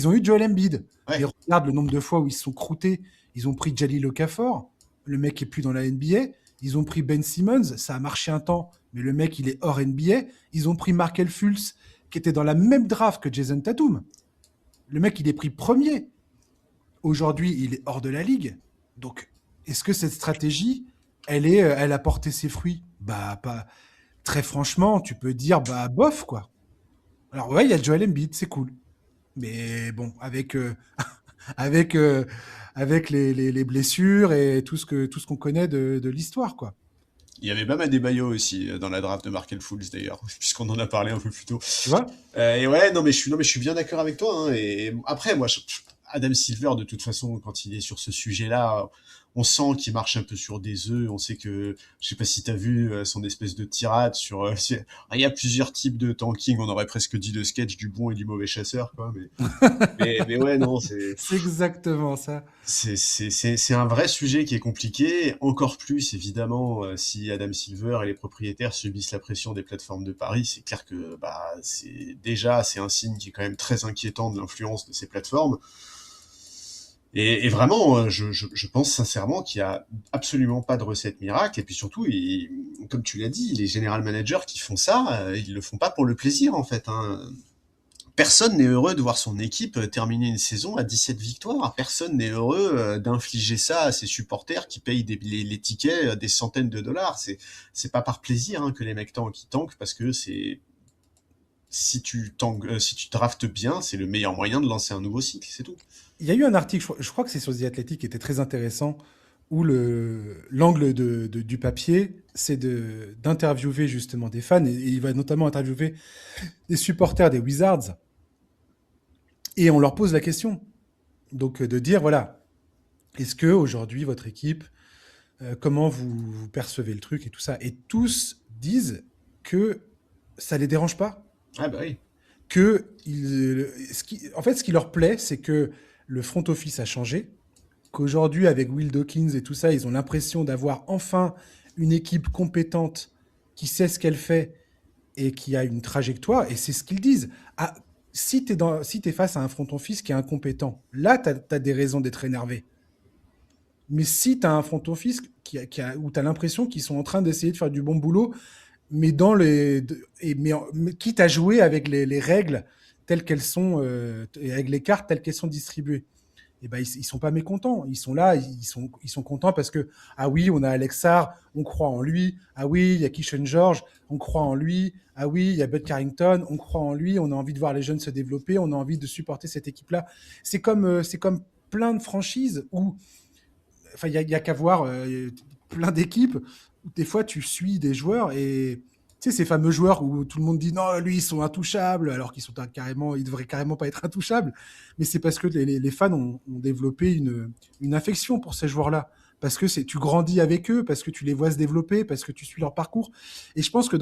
ont eu Joel Embiid, mais Ouais. regarde le nombre de fois où ils se sont croûtés. Ils ont pris Jalil Okafor, le mec est plus dans la NBA. Ils ont pris Ben Simmons, ça a marché un temps, mais le mec il est hors NBA. Ils ont pris Markel Fultz, qui était dans la même draft que Jason Tatum. Le mec il est pris premier. Aujourd'hui, il est hors de la ligue. Donc, est-ce que cette stratégie, elle a porté ses fruits? Bah, pas. Très franchement, tu peux dire, bah, bof, quoi. Alors, ouais, il y a Joel Embiid, c'est cool. Mais bon, avec, euh, avec les blessures et tout ce qu'on connaît de l'histoire, quoi. Il y avait Bam Adebayo aussi dans la draft de Markel Fultz d'ailleurs, puisqu'on en a parlé un peu plus tôt. Tu vois? Et ouais, non mais je suis bien d'accord avec toi. Hein, et après, moi, Adam Silver, de toute façon, quand il est sur ce sujet-là, on sent qu'il marche un peu sur des œufs. On sait que, je sais pas si t'as vu son espèce de tirade sur. Il y a plusieurs types de tanking. On aurait presque dit de sketch du bon et du mauvais chasseur, quoi. Mais ouais, non, C'est exactement ça. c'est un vrai sujet qui est compliqué, encore plus évidemment si Adam Silver et les propriétaires subissent la pression des plateformes de paris, c'est clair que bah, c'est un signe qui est quand même très inquiétant de l'influence de ces plateformes. Et vraiment, je pense sincèrement qu'il y a absolument pas de recette miracle. Et puis surtout, comme tu l'as dit, les general managers qui font ça, ils le font pas pour le plaisir en fait. Hein. Personne n'est heureux de voir son équipe terminer une saison à 17 victoires. Personne n'est heureux d'infliger ça à ses supporters qui payent les tickets des centaines de dollars. C'est pas par plaisir hein, que les mecs tankent. Ils tankent parce que si tu draftes bien, c'est le meilleur moyen de lancer un nouveau cycle, c'est tout. Il y a eu un article, je crois que c'est sur The Athletic, qui était très intéressant, où l'angle du papier, c'est d'interviewer justement des fans, et il va notamment interviewer des supporters des Wizards, et on leur pose la question. Donc de dire, voilà, est-ce que aujourd'hui votre équipe, comment vous percevez le truc et tout ça? Et tous disent que ça les dérange pas, Ah bah oui. en fait, ce qui leur plaît, c'est que le front office a changé, qu'aujourd'hui, avec Will Dawkins et tout ça, ils ont l'impression d'avoir enfin une équipe compétente qui sait ce qu'elle fait et qui a une trajectoire. Et c'est ce qu'ils disent. Ah, si t'es face à un front office qui est incompétent, là, tu as des raisons d'être énervé. Mais si tu as un front office où tu as l'impression qu'ils sont en train d'essayer de faire du bon boulot, mais mais quitte à jouer avec les règles telles qu'elles sont, et avec les cartes telles qu'elles sont distribuées. Et ben ils sont pas mécontents. Ils sont là, ils sont contents parce que ah oui, on a Alexar, on croit en lui. Ah oui, il y a Kishen George, on croit en lui. Ah oui, il y a Bud Carrington, on croit en lui. On a envie de voir les jeunes se développer, on a envie de supporter cette équipe-là. C'est comme plein de franchises où, enfin, y a qu'à voir plein d'équipes où des fois tu suis des joueurs et tu sais, ces fameux joueurs où tout le monde dit non, lui, ils sont intouchables, alors qu'ils sont carrément, ils devraient carrément pas être intouchables. Mais c'est parce que les fans ont développé une affection pour ces joueurs-là. Parce que tu grandis avec eux, parce que tu les vois se développer, parce que tu suis leur parcours. Et je pense que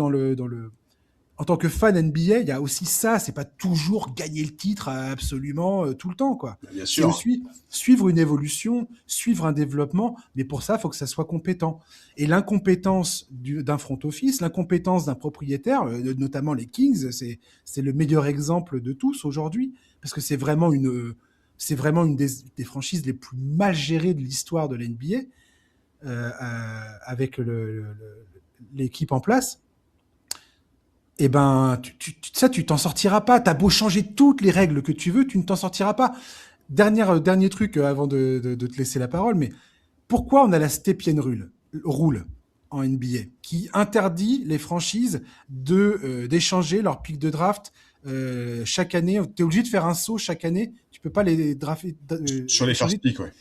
en tant que fan NBA, il y a aussi ça. C'est pas toujours gagner le titre absolument tout le temps, quoi. Bah, bien C'est sûr. aussi suivre une évolution, suivre un développement, mais pour ça, il faut que ça soit compétent. Et l'incompétence d'un front office, l'incompétence d'un propriétaire, notamment les Kings, c'est le meilleur exemple de tous aujourd'hui, parce que c'est vraiment une des franchises les plus mal gérées de l'histoire de l'NBA, avec l'équipe en place. Eh ben, ça, tu t'en sortiras pas. T'as beau changer toutes les règles que tu veux, tu ne t'en sortiras pas. Dernier truc avant de te laisser la parole, mais pourquoi on a la Stepien Rule en NBA qui interdit les franchises d'échanger leur pick de draft chaque année. Tu es obligé de faire un saut chaque année. Tu peux pas les drafter, Sur les first échanger pick, ouais.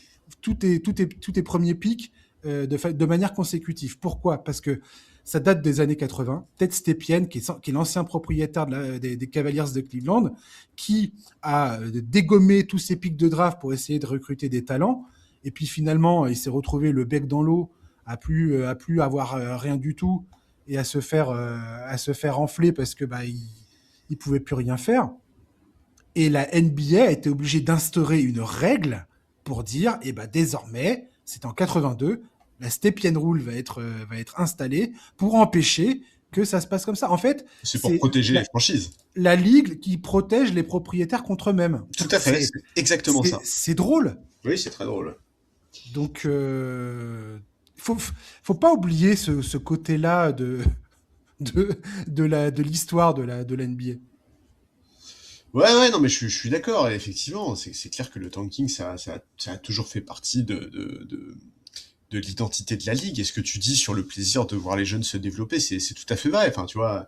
tous tes premiers pics de manière consécutive. Pourquoi? Parce que ça date des années 80. Ted Stepien, qui est l'ancien propriétaire des Cavaliers de Cleveland, qui a dégommé tous ses pics de draft pour essayer de recruter des talents. Et puis finalement, il s'est retrouvé le bec dans l'eau, à plus avoir rien du tout et à se faire enfler parce que il pouvait plus rien faire. Et la NBA a été obligée d'instaurer une règle pour dire, eh ben désormais, c'est en 82, la Stepien Rule va être installée pour empêcher que ça se passe comme ça. En fait, C'est pour c'est protéger les franchises. la ligue qui protège les propriétaires contre eux-mêmes. Tout à fait, c'est exactement ça. C'est drôle. Oui, c'est très drôle. Donc, faut pas oublier ce côté-là de l'histoire de la NBA. Ouais, ouais, non, mais je suis d'accord, et effectivement, c'est clair que le tanking, ça a toujours fait partie de l'identité de la ligue. Et ce que tu dis sur le plaisir de voir les jeunes se développer, c'est tout à fait vrai. Enfin, tu vois,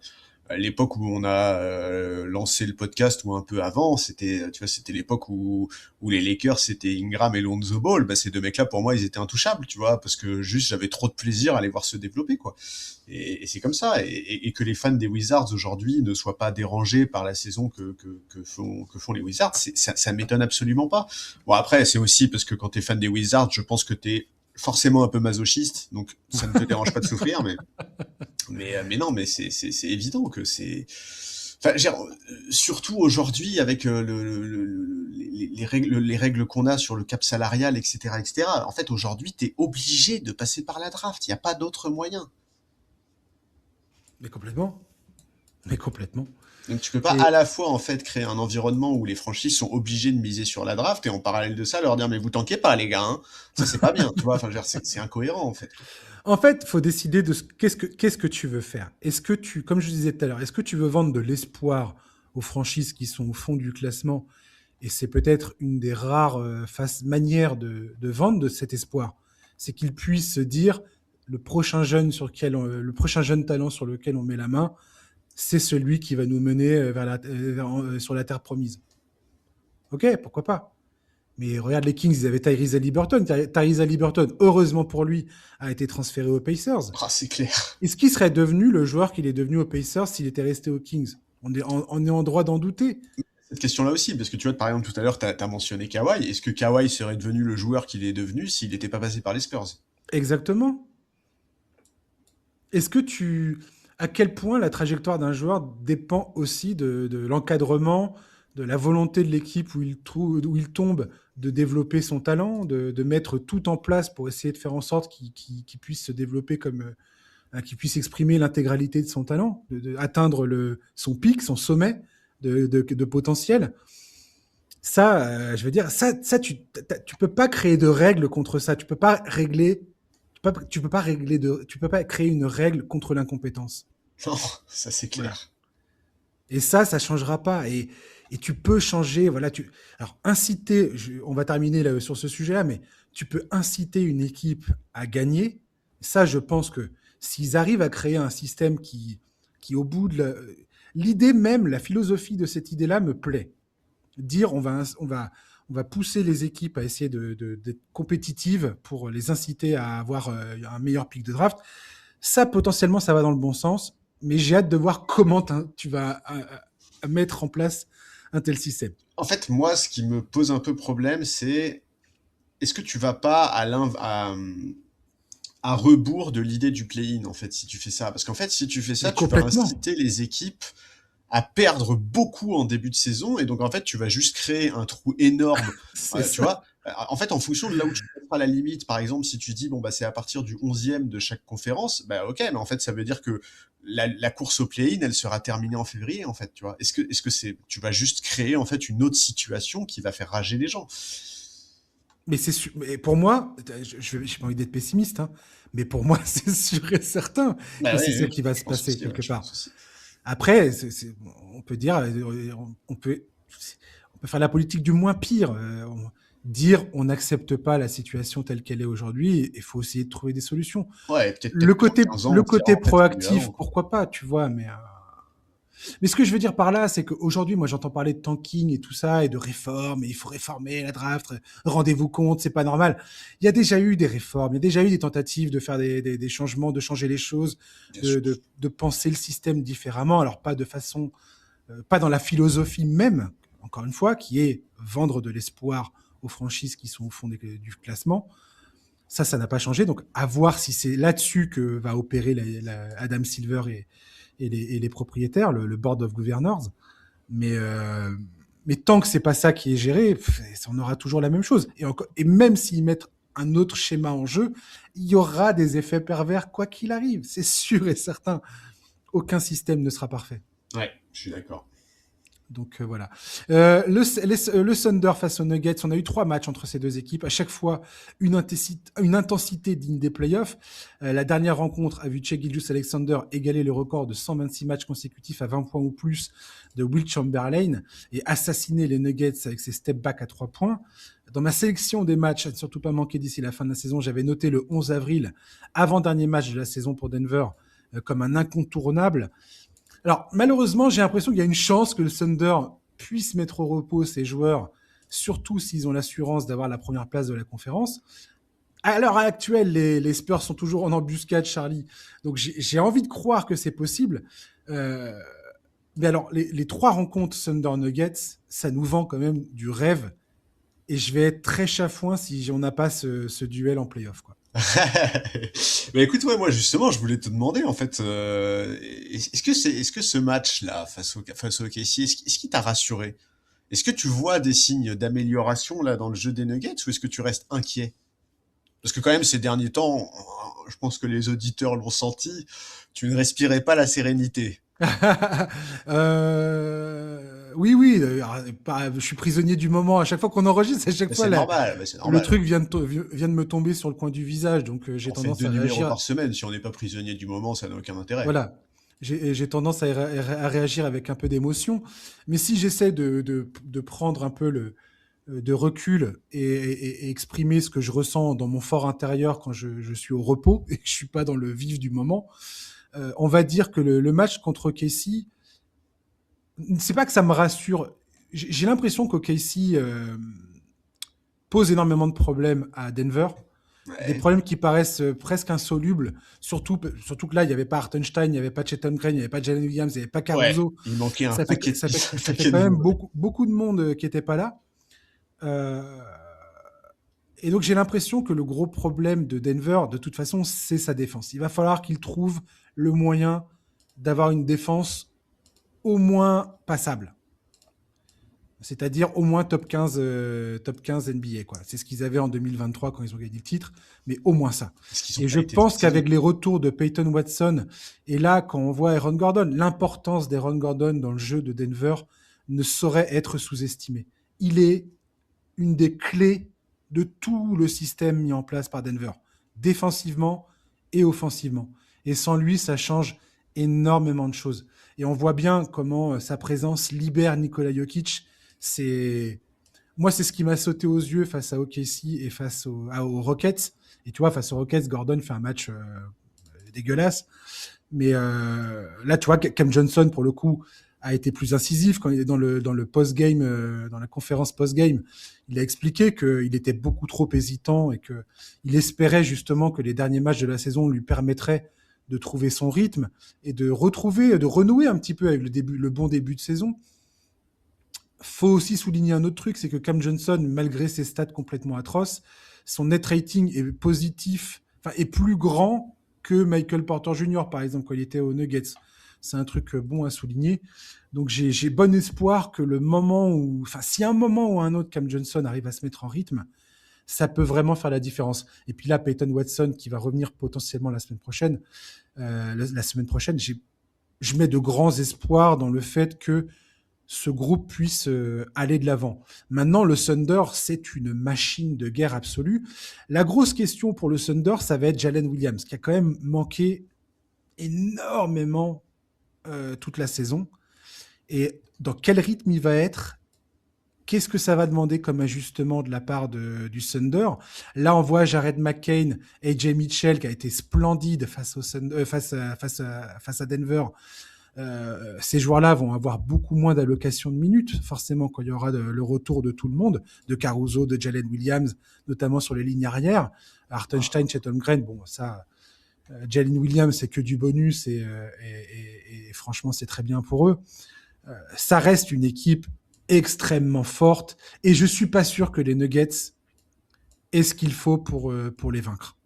à l'époque où on a lancé le podcast ou un peu avant, c'était l'époque où les Lakers c'était Ingram et Lonzo Ball. Bah, ces deux mecs-là, pour moi, ils étaient intouchables, tu vois, parce que juste j'avais trop de plaisir à les voir se développer, quoi. Et c'est comme ça. Et que les fans des Wizards aujourd'hui ne soient pas dérangés par la saison que font les Wizards, ça m'étonne absolument pas. Bon, après, c'est aussi parce que quand t'es fan des Wizards, je pense que t'es forcément un peu masochiste, donc ça ne te dérange pas de souffrir, mais non, mais c'est évident que c'est. Enfin, surtout aujourd'hui avec les règles qu'on a sur le cap salarial, etc., etc. En fait, aujourd'hui, t'es obligé de passer par la draft. Il n'y a pas d'autre moyen. Mais complètement. Mais complètement. Donc tu peux pas Et à la fois en fait créer un environnement où les franchises sont obligées de miser sur la draft et en parallèle de ça leur dire mais vous tankez pas les gars, hein. Ça c'est pas bien, tu vois. Enfin, je veux dire, c'est incohérent en fait. en fait, faut décider de qu'est-ce que tu veux faire. Est-ce que comme je disais tout à l'heure, est-ce que tu veux vendre de l'espoir aux franchises qui sont au fond du classement? Et c'est peut-être une des rares manières de vendre de cet espoir, c'est qu'ils puissent se dire le prochain jeune talent sur lequel on met la main, c'est celui qui va nous mener sur la terre promise. Ok, pourquoi pas? Mais regarde les Kings, ils avaient Tyrese Haliburton. Tyrese Haliburton, heureusement pour lui, a été transféré aux Pacers. Ah, c'est clair. Est-ce qu'il serait devenu le joueur qu'il est devenu aux Pacers s'il était resté aux Kings? On est en droit d'en douter. Cette question-là aussi, parce que tu vois, par exemple, tout à l'heure, t'as mentionné Kawhi. Est-ce que Kawhi serait devenu le joueur qu'il est devenu s'il n'était pas passé par les Spurs? Exactement. Est-ce que à quel point la trajectoire d'un joueur dépend aussi de l'encadrement, de la volonté de l'équipe où il tombe de développer son talent, de mettre tout en place pour essayer de faire en sorte qu'il puisse se développer qu'il puisse exprimer l'intégralité de son talent, atteindre son pic, son sommet de potentiel. Ça, je veux dire, tu peux pas créer de règles contre ça. Tu peux pas créer une règle contre l'incompétence. Non, ça c'est Voilà. clair. Et ça changera pas. Et tu peux changer. Voilà, alors, inciter, on va terminer là, sur ce sujet-là, mais tu peux inciter une équipe à gagner. Ça, je pense que s'ils arrivent à créer un système qui au bout de l'idée même, la philosophie de cette idée-là me plaît. Dire on va pousser les équipes à essayer d'être compétitives pour les inciter à avoir un meilleur pic de draft. Ça, potentiellement, ça va dans le bon sens, mais j'ai hâte de voir comment tu vas à mettre en place un tel système. En fait, moi, ce qui me pose un peu problème, c'est est-ce que tu vas pas à rebours de l'idée du play-in, en fait, si tu fais ça? Parce qu'en fait, si tu fais ça, Mais tu vas complètement, inciter les équipes à perdre beaucoup en début de saison, et donc en fait, tu vas juste créer un trou énorme. c'est Tu ça. vois, en fait, en fonction de là où tu mettras la limite, par exemple, si tu dis bon bah c'est à partir du 11e de chaque conférence, bah ok, mais en fait ça veut dire que la course au play-in, elle sera terminée en février, en fait, tu vois. Est-ce que c'est, tu vas juste créer en fait une autre situation qui va faire rager les gens? Mais pour moi, je n'ai pas envie d'être pessimiste, hein, mais pour moi, c'est sûr et certain Bah que oui, c'est ça oui, qui va je se pense passer aussi, ouais, quelque je part. pense aussi. Après, on peut dire, on peut faire la politique du moins pire. Dire on n'accepte pas la situation telle qu'elle est aujourd'hui, il faut essayer de trouver des solutions. Ouais, et peut-être Le peut-être dans côté, 15 ans, le on se dira côté en fait c'est mieux proactif, avant, quoi. pourquoi pas, tu vois, mais ce que je veux dire par là, c'est qu'aujourd'hui, moi, j'entends parler de tanking et tout ça, et de réforme, et il faut réformer la draft, rendez-vous compte, c'est pas normal. Il y a déjà eu des réformes, il y a déjà eu des tentatives de faire des changements, de changer les choses, Bien de, sûr. de, de penser le système différemment, alors pas de façon, pas dans la philosophie même, encore une fois, qui est vendre de l'espoir aux franchises qui sont au fond du classement. Ça n'a pas changé. Donc, à voir si c'est là-dessus que va opérer Adam Silver et les propriétaires, le Board of Governors. Mais, euh, mais tant que c'est pas ça qui est géré, on aura toujours la même chose. Et même s'ils mettent un autre schéma en jeu, il y aura des effets pervers quoi qu'il arrive. C'est sûr et certain. Aucun système ne sera parfait. Ouais, je suis d'accord. Donc voilà. Le Thunder face aux Nuggets, on a eu 3 matchs entre ces deux équipes. À chaque fois, une intensité digne des playoffs. La dernière rencontre a vu Shai Gilgeous-Alexander égaler le record de 126 matchs consécutifs à 20 points ou plus de Wilt Chamberlain et assassiner les Nuggets avec ses step back à 3 points. Dans ma sélection des matchs, à ne surtout pas manquer d'ici la fin de la saison, j'avais noté le 11 avril, avant-dernier match de la saison pour Denver, comme un incontournable. Alors, malheureusement, j'ai l'impression qu'il y a une chance que le Thunder puisse mettre au repos ses joueurs, surtout s'ils ont l'assurance d'avoir la première place de la conférence. À l'heure actuelle, les Spurs sont toujours en embuscade, Charlie. Donc, j'ai envie de croire que c'est possible. Euh, mais alors, les 3 rencontres Thunder Nuggets, ça nous vend quand même du rêve. Et je vais être très chafouin si on n'a pas ce duel en playoff, quoi. Bah écoute, ouais, moi justement, je voulais te demander en fait, est-ce que ce match-là face au KC, est-ce qu'il t'a rassuré? Est-ce que tu vois des signes d'amélioration là dans le jeu des Nuggets ou est-ce que tu restes inquiet? Parce que quand même ces derniers temps, je pense que les auditeurs l'ont senti, tu ne respirais pas la sérénité. Oui, oui, je suis prisonnier du moment. À chaque fois qu'on enregistre, à chaque Mais fois, c'est normal, mais c'est le normal. truc vient de me tomber sur le coin du visage, donc j'ai On fait tendance deux à numéros réagir. par semaine, si on n'est pas prisonnier du moment, ça n'a aucun intérêt. Voilà, j'ai tendance à réagir avec un peu d'émotion. Mais si j'essaie de prendre un peu de recul et exprimer ce que je ressens dans mon fort intérieur quand je suis au repos et que je suis pas dans le vif du moment, on va dire que le match contre Casey, c'est pas que ça me rassure. J'ai l'impression qu'OKC pose énormément de problèmes à Denver, des Ouais, problèmes qui paraissent presque insolubles, surtout que là, il n'y avait pas Hartenstein, il n'y avait pas Chet Holmgren, il n'y avait pas Jalen Williams, il n'y avait pas ouais, Caruso. il manquait un Ça fait, paquet, ça fait, un ça fait paquet quand de même joueurs. beaucoup, beaucoup de monde qui n'était pas là. Euh, et donc, j'ai l'impression que le gros problème de Denver, de toute façon, c'est sa défense. Il va falloir qu'il trouve le moyen d'avoir une défense au moins passable. C'est-à-dire au moins top 15 NBA, quoi. C'est ce qu'ils avaient en 2023 quand ils ont gagné le titre, mais au moins ça. Parce qu'ils n'ont Et pas je été pense fatigués. qu'avec les retours de Peyton Watson, et là, quand on voit Aaron Gordon, l'importance d'Aaron Gordon dans le jeu de Denver ne saurait être sous-estimée. Il est une des clés de tout le système mis en place par Denver, défensivement et offensivement. Et sans lui, ça change énormément de choses. Et on voit bien comment sa présence libère Nikola Jokic. C'est Moi, c'est ce qui m'a sauté aux yeux face à OKC et face aux Rockets. Et tu vois, face aux Rockets, Gordon fait un match dégueulasse. Mais là, tu vois, Cam Johnson, pour le coup, a été plus incisif quand il est dans le post-game, dans la conférence post-game. Il a expliqué qu'il était beaucoup trop hésitant et qu'il espérait justement que les derniers matchs de la saison lui permettraient de trouver son rythme et de renouer un petit peu avec le bon début de saison. Faut aussi souligner un autre truc, c'est que Cam Johnson, malgré ses stats complètement atroces, son net rating est positif, enfin est plus grand que Michael Porter Jr. par exemple quand il était aux Nuggets. C'est un truc bon à souligner. Donc j'ai bon espoir que si à un moment ou à un autre Cam Johnson arrive à se mettre en rythme, ça peut vraiment faire la différence. Et puis là, Peyton Watson qui va revenir potentiellement la semaine prochaine, je mets de grands espoirs dans le fait que ce groupe puisse aller de l'avant. Maintenant, le Thunder, c'est une machine de guerre absolue. La grosse question pour le Thunder, ça va être Jalen Williams, qui a quand même manqué énormément toute la saison. Et dans quel rythme il va être? Qu'est-ce que ça va demander comme ajustement de la part du Thunder? Là, on voit Jared McCain et AJ Mitchell qui a été splendide face à Denver. Ces joueurs-là vont avoir beaucoup moins d'allocation de minutes, forcément, quand il y aura le retour de tout le monde, de Caruso, de Jalen Williams, notamment sur les lignes arrière. Hartenstein, Chet Holmgren, bon, ça, Jalen Williams, c'est que du bonus et franchement, c'est très bien pour eux. Ça reste une équipe extrêmement forte et je suis pas sûr que les Nuggets aient ce qu'il faut pour les vaincre.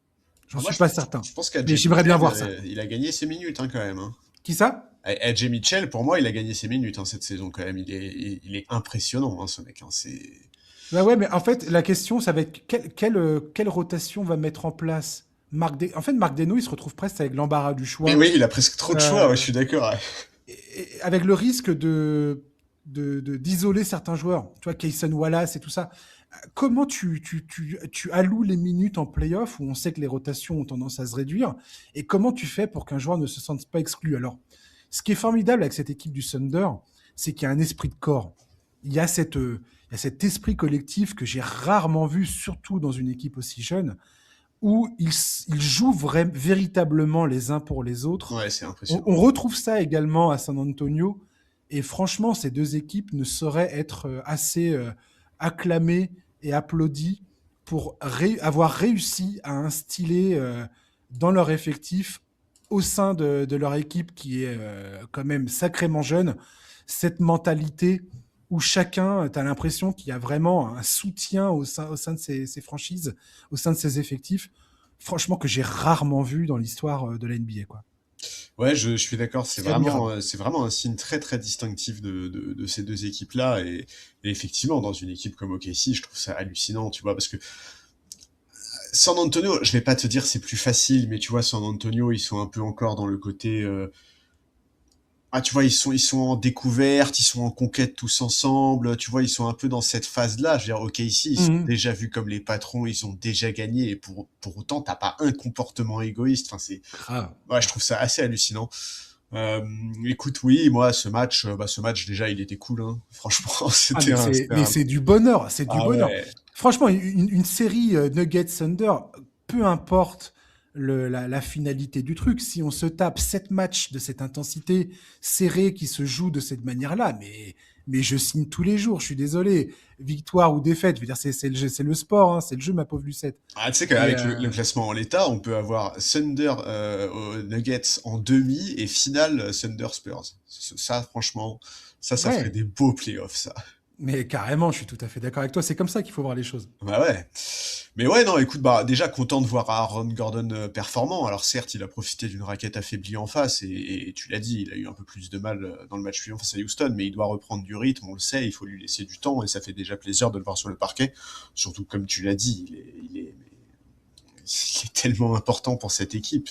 J'en suis pas certain. Je pense qu'à mais j'aimerais bien voir ça. Il a gagné ses minutes quand même. Qui ça? AJ Mitchell, pour moi, il a gagné ses minutes cette saison quand même. Il est impressionnant, ce mec. C'est... Ouais, mais en fait, la question, ça va être quelle rotation va mettre en place En fait, Marc Deno, il se retrouve presque avec l'embarras du choix. Mais oui, il a presque trop de choix, je suis d'accord. Et avec le risque d'isoler certains joueurs. Tu vois, Kayson Wallace et tout ça. Comment tu alloues les minutes en play-off où on sait que les rotations ont tendance à se réduire et comment tu fais pour qu'un joueur ne se sente pas exclu? Alors, ce qui est formidable avec cette équipe du Thunder, c'est qu'il y a un esprit de corps. Il y a cet esprit collectif que j'ai rarement vu, surtout dans une équipe aussi jeune, où ils jouent véritablement les uns pour les autres. Ouais, c'est impressionnant. On retrouve ça également à San Antonio. Et franchement, ces deux équipes ne sauraient être assez acclamées et applaudies pour avoir réussi à instiller dans leur effectif, au sein de leur équipe qui est quand même sacrément jeune, cette mentalité où chacun, tu as l'impression qu'il y a vraiment un soutien au sein de ces franchises, au sein de ces effectifs, franchement que j'ai rarement vu dans l'histoire de la NBA, quoi. Ouais, je suis d'accord. C'est admirable. vraiment un signe très très distinctif de ces deux équipes-là. Et effectivement, dans une équipe comme OKC, je trouve ça hallucinant, tu vois, parce que San Antonio, je vais pas te dire c'est plus facile, mais tu vois, San Antonio, ils sont un peu encore dans le côté... tu vois, ils sont en découverte, ils sont en conquête tous ensemble, tu vois, ils sont un peu dans cette phase-là. Je veux dire, ok, ici, ils sont déjà vus comme les patrons, ils ont déjà gagné, et pour autant, t'as pas un comportement égoïste. Enfin, ouais, je trouve ça assez hallucinant. Écoute, oui, moi, ce match, déjà, il était cool, hein. Franchement, mais c'est du bonheur, c'est du bonheur. Ouais. Franchement, une série Nuggets Thunder, peu importe la finalité du truc, si on se tape 7 matchs de cette intensité serrée qui se joue de cette manière-là, mais je signe tous les jours, je suis désolé, victoire ou défaite, je veux dire, c'est le sport, hein, c'est le jeu, ma pauvre Lucette. Tu sais qu'avec le classement en l'état, on peut avoir Thunder Nuggets en demi et finale Thunder Spurs. Ça, franchement, ça ferait des beaux playoffs, ça. Mais carrément, je suis tout à fait d'accord avec toi. C'est comme ça qu'il faut voir les choses. Bah ouais. Mais ouais, non, écoute, déjà content de voir Aaron Gordon performant. Alors certes, il a profité d'une raquette affaiblie en face et tu l'as dit, il a eu un peu plus de mal dans le match suivant face à Houston, mais il doit reprendre du rythme, on le sait, il faut lui laisser du temps et ça fait déjà plaisir de le voir sur le parquet. Surtout, comme tu l'as dit, il est tellement important pour cette équipe.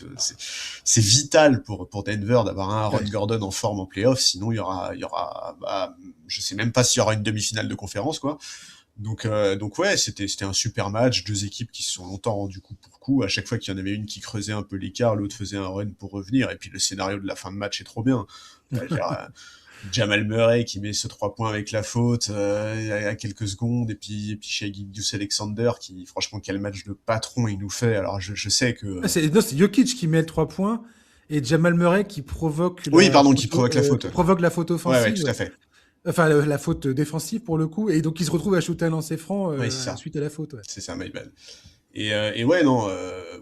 C'est vital pour Denver d'avoir un Aaron Gordon en forme en playoff. Sinon, il y aura je sais même pas s'il y aura une demi-finale de conférence, quoi. Donc ouais, c'était un super match, deux équipes qui se sont longtemps rendues coup pour coup. À chaque fois qu'il y en avait une qui creusait un peu l'écart, l'autre faisait un run pour revenir. Et puis le scénario de la fin de match est trop bien. Genre, Jamal Murray qui met ce 3 points avec la faute à quelques secondes, et puis Shai Gilgeous-Alexander qui, franchement, quel match de patron il nous fait. Alors je sais que... Non, c'est Jokic qui met le 3 points et Jamal Murray qui provoque Oui, pardon, qui provoque la faute. la faute Ouais, tout offensive, à fait. enfin la faute défensive pour le coup, et donc il se retrouve à shooter un lancer franc Oui, c'est ça. suite à la faute. Ouais. C'est ça, my bad. Et ouais, non,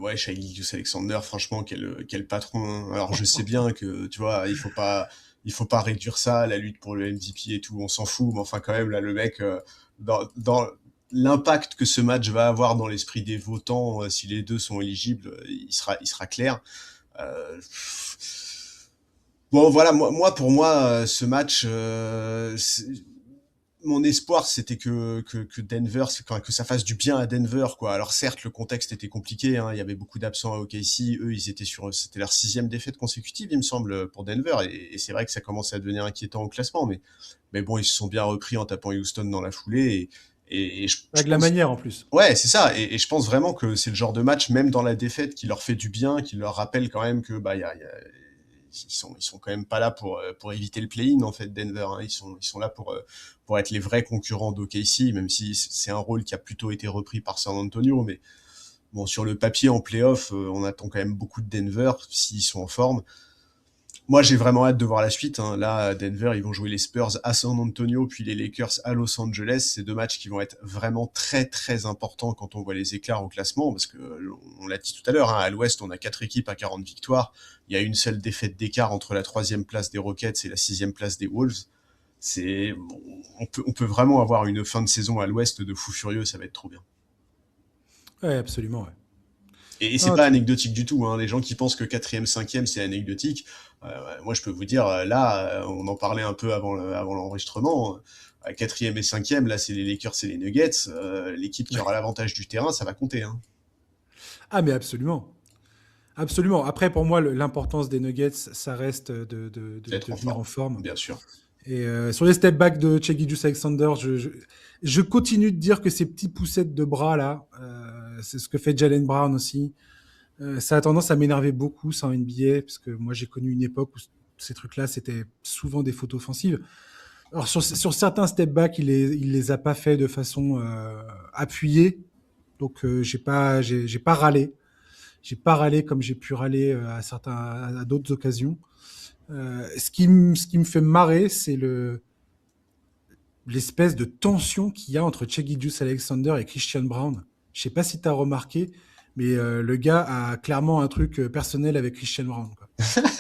ouais, Shai Gilgeous-Alexander, franchement, quel patron, hein. Alors, je sais bien que, tu vois, il faut pas réduire ça à la lutte pour le MVP et tout, on s'en fout, mais enfin, quand même, là, le mec, dans l'impact que ce match va avoir dans l'esprit des votants, si les deux sont éligibles, il sera clair. Euh, Bon, voilà, pour moi, ce match, mon espoir, c'était que Denver, que ça fasse du bien à Denver, quoi. Alors certes, le contexte était compliqué, hein, il y avait beaucoup d'absents à OKC. Eux, c'était leur 6e défaite consécutive, il me semble, pour Denver, et c'est vrai que ça commençait à devenir inquiétant au classement, mais bon, ils se sont bien repris en tapant Houston dans la foulée, et je Avec la pense, manière en plus. ouais, c'est ça, et je pense vraiment que c'est le genre de match, même dans la défaite, qui leur fait du bien, qui leur rappelle quand même que bah ils sont quand même pas là pour éviter le play-in en fait, Denver, hein. Ils sont là pour être les vrais concurrents d'OKC, même si c'est un rôle qui a plutôt été repris par San Antonio, mais bon, sur le papier en playoff, on attend quand même beaucoup de Denver s'ils sont en forme. Moi, j'ai vraiment hâte de voir la suite, hein. Là, à Denver, ils vont jouer les Spurs à San Antonio, puis les Lakers à Los Angeles. C'est deux matchs qui vont être vraiment très, très importants quand on voit les écarts au classement, parce que, on l'a dit tout à l'heure, hein, à l'Ouest, on a 4 équipes à 40 victoires. Il y a une seule défaite d'écart entre la 3e place des Rockets et la 6e place des Wolves. On peut vraiment avoir une fin de saison à l'Ouest de fou furieux, ça va être trop bien. Ouais, absolument. Ouais. Et c'est Non, pas anecdotique du tout, hein. Les gens qui pensent que 4e, 5e, c'est anecdotique, moi je peux vous dire, là, on en parlait un peu avant l'enregistrement, 4e et 5e, là c'est les Lakers et les Nuggets, l'équipe qui aura l'avantage du terrain, ça va compter, hein. Ah mais absolument. Absolument. Après, pour moi, l'importance des Nuggets, ça reste D'être de en venir forme, en forme. bien sûr. Et sur les step back de Shai Gilgeous-Alexander, je continue de dire que ces petits poussettes de bras là, c'est ce que fait Jaylen Brown aussi. Ça a tendance à m'énerver beaucoup ça en NBA, parce que moi j'ai connu une époque où ces trucs-là c'était souvent des fautes offensives. Alors sur certains step back, il les a pas fait de façon appuyée, donc j'ai pas râlé. J'ai pas râlé comme j'ai pu râler à d'autres occasions. Ce qui me fait marrer, c'est l'espèce de tension qu'il y a entre Shai Gilgeous-Alexander et Christian Brown. Je sais pas si tu as remarqué, mais le gars a clairement un truc personnel avec Christian Brown, quoi.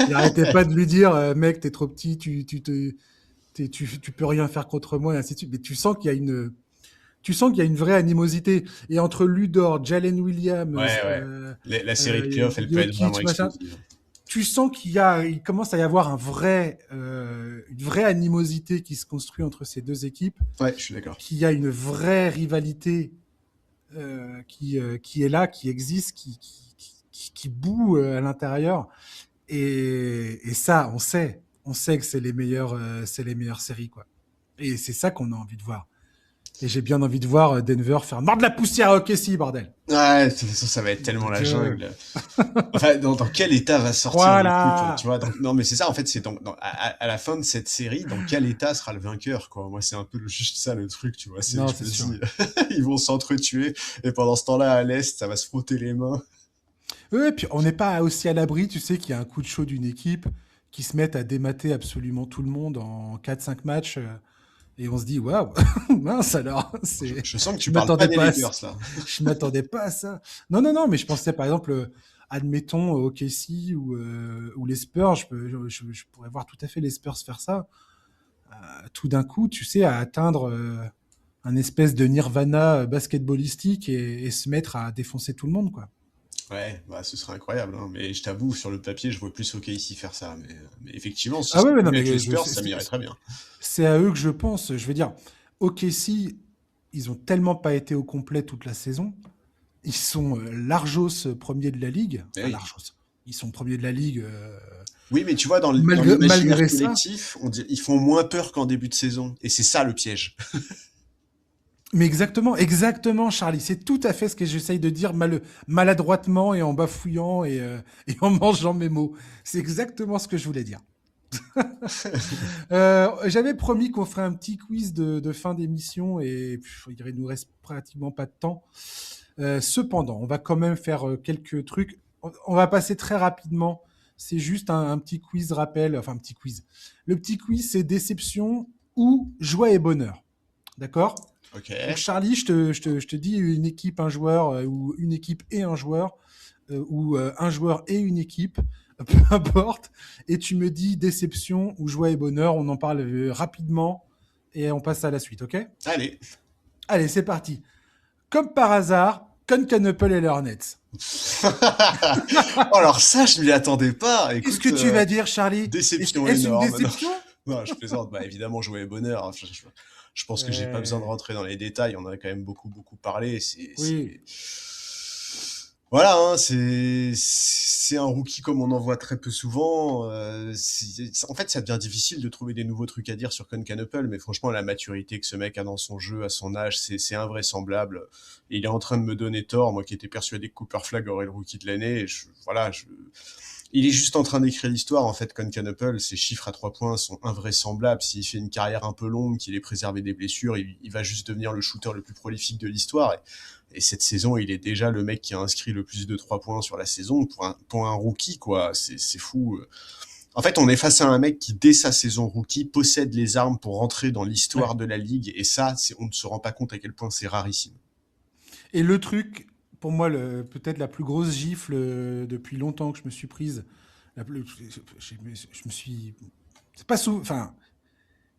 Il arrêtait pas de lui dire, mec, t'es trop petit, tu peux rien faire contre moi, et ainsi de suite. Mais tu sens qu'il y a une vraie animosité. Et entre Ludor, Jalen Williams, Ouais, ouais. La série de playoffs, elle peut être vraiment Jokic, machin, explosive. tu sens il commence à y avoir une vraie animosité qui se construit entre ces deux équipes, Ouais, je suis d'accord. qu'il y a une vraie rivalité qui est là, qui existe, qui bout à l'intérieur. Et ça, on sait que c'est les meilleures séries, quoi. Et c'est ça qu'on a envie de voir. Et j'ai bien envie de voir Denver faire mordre de la poussière à OKC, bordel. Ouais, de toute façon, ça va être tellement la Donc, jungle. Enfin, dans quel état va sortir l'équipe, voilà. tu vois, non, mais c'est ça, en fait, c'est à la fin de cette série, dans quel état sera le vainqueur, quoi. Moi, c'est un peu juste ça, le truc, tu vois. Non, Je c'est me sûr. dis, ils vont s'entretuer, et pendant ce temps-là, à l'Est, ça va se frotter les mains. Ouais, puis on n'est pas aussi à l'abri, tu sais, qu'il y a un coup de chaud d'une équipe qui se mette à démater absolument tout le monde en 4 5 matchs. Et on se dit, waouh, mince alors, Je sens que tu je parles pas m'attendais des pas à ça. Lakers, là. Je m'attendais pas à ça. Non, non, non, mais je pensais par exemple, admettons OKC ou les Spurs, je pourrais voir tout à fait les Spurs faire ça. Tout d'un coup, tu sais, à atteindre un espèce de nirvana basketballistique et se mettre à défoncer tout le monde, quoi. Ouais, bah, ce serait incroyable, hein. Mais je t'avoue, sur le papier, je vois plus OKC faire ça. Mais effectivement, si Ah ça ouais, ouais, non, pouvait être les mais Spurs, ça m'irait très bien. c'est à eux que je pense. Je veux dire, OKC, ils ont tellement pas été au complet toute la saison. Ils sont largos premiers de la ligue. Eh Enfin, oui. largos. Ils sont premiers de la ligue Oui, mais tu vois, dans l'imaginaire malgré ça. collectif, ils font moins peur qu'en début de saison. Et c'est ça le piège. Mais exactement, Charlie. C'est tout à fait ce que j'essaye de dire maladroitement et en bafouillant et en mangeant mes mots. C'est exactement ce que je voulais dire. J'avais promis qu'on ferait un petit quiz de fin d'émission et il nous reste pratiquement pas de temps. Cependant, on va quand même faire quelques trucs. On va passer très rapidement. C'est juste un petit quiz rappel, enfin un petit quiz. Le petit quiz, c'est déception ou joie et bonheur. D'accord? Ok. Donc Charlie, je te dis une équipe, un joueur, ou une équipe et un joueur, ou un joueur et une équipe, peu importe, et tu me dis déception ou joie et bonheur, on en parle rapidement et on passe à la suite, ok? Allez. Allez, c'est parti. Comme par hasard, Concanapple et les Hornets. Oh, alors ça, je m'y attendais pas. Qu'est-ce que Écoute, tu vas dire, Charlie? déception Est-ce une énorme. Non, déception? non, je plaisante. Bah, évidemment, joie et bonheur. Je pense que j'ai pas besoin de euh, rentrer dans les détails. On en a quand même beaucoup parlé. Oui, Voilà, hein, c'est un rookie comme on en voit très peu souvent. En fait, ça devient difficile de trouver des nouveaux trucs à dire sur Concanapple, mais franchement, la maturité que ce mec a dans son jeu, à son âge, c'est invraisemblable. Et il est en train de me donner tort, moi qui étais persuadé que Cooper Flag aurait le rookie de l'année. Il est juste en train d'écrire l'histoire, en fait, Concanapple. Ses chiffres à 3 points sont invraisemblables. S'il fait une carrière un peu longue, qu'il est préservé des blessures, il va juste devenir le shooter le plus prolifique de l'histoire. Et cette saison, il est déjà le mec qui a inscrit le plus de 3 points sur la saison pour un rookie, quoi. C'est fou. En fait, on est face à un mec qui, dès sa saison rookie, possède les armes pour rentrer dans l'histoire ouais. de la ligue. Et ça, on ne se rend pas compte à quel point c'est rarissime. Et le truc, pour moi, peut-être la plus grosse gifle depuis longtemps que je me suis prise, je me suis. C'est pas sous. Enfin,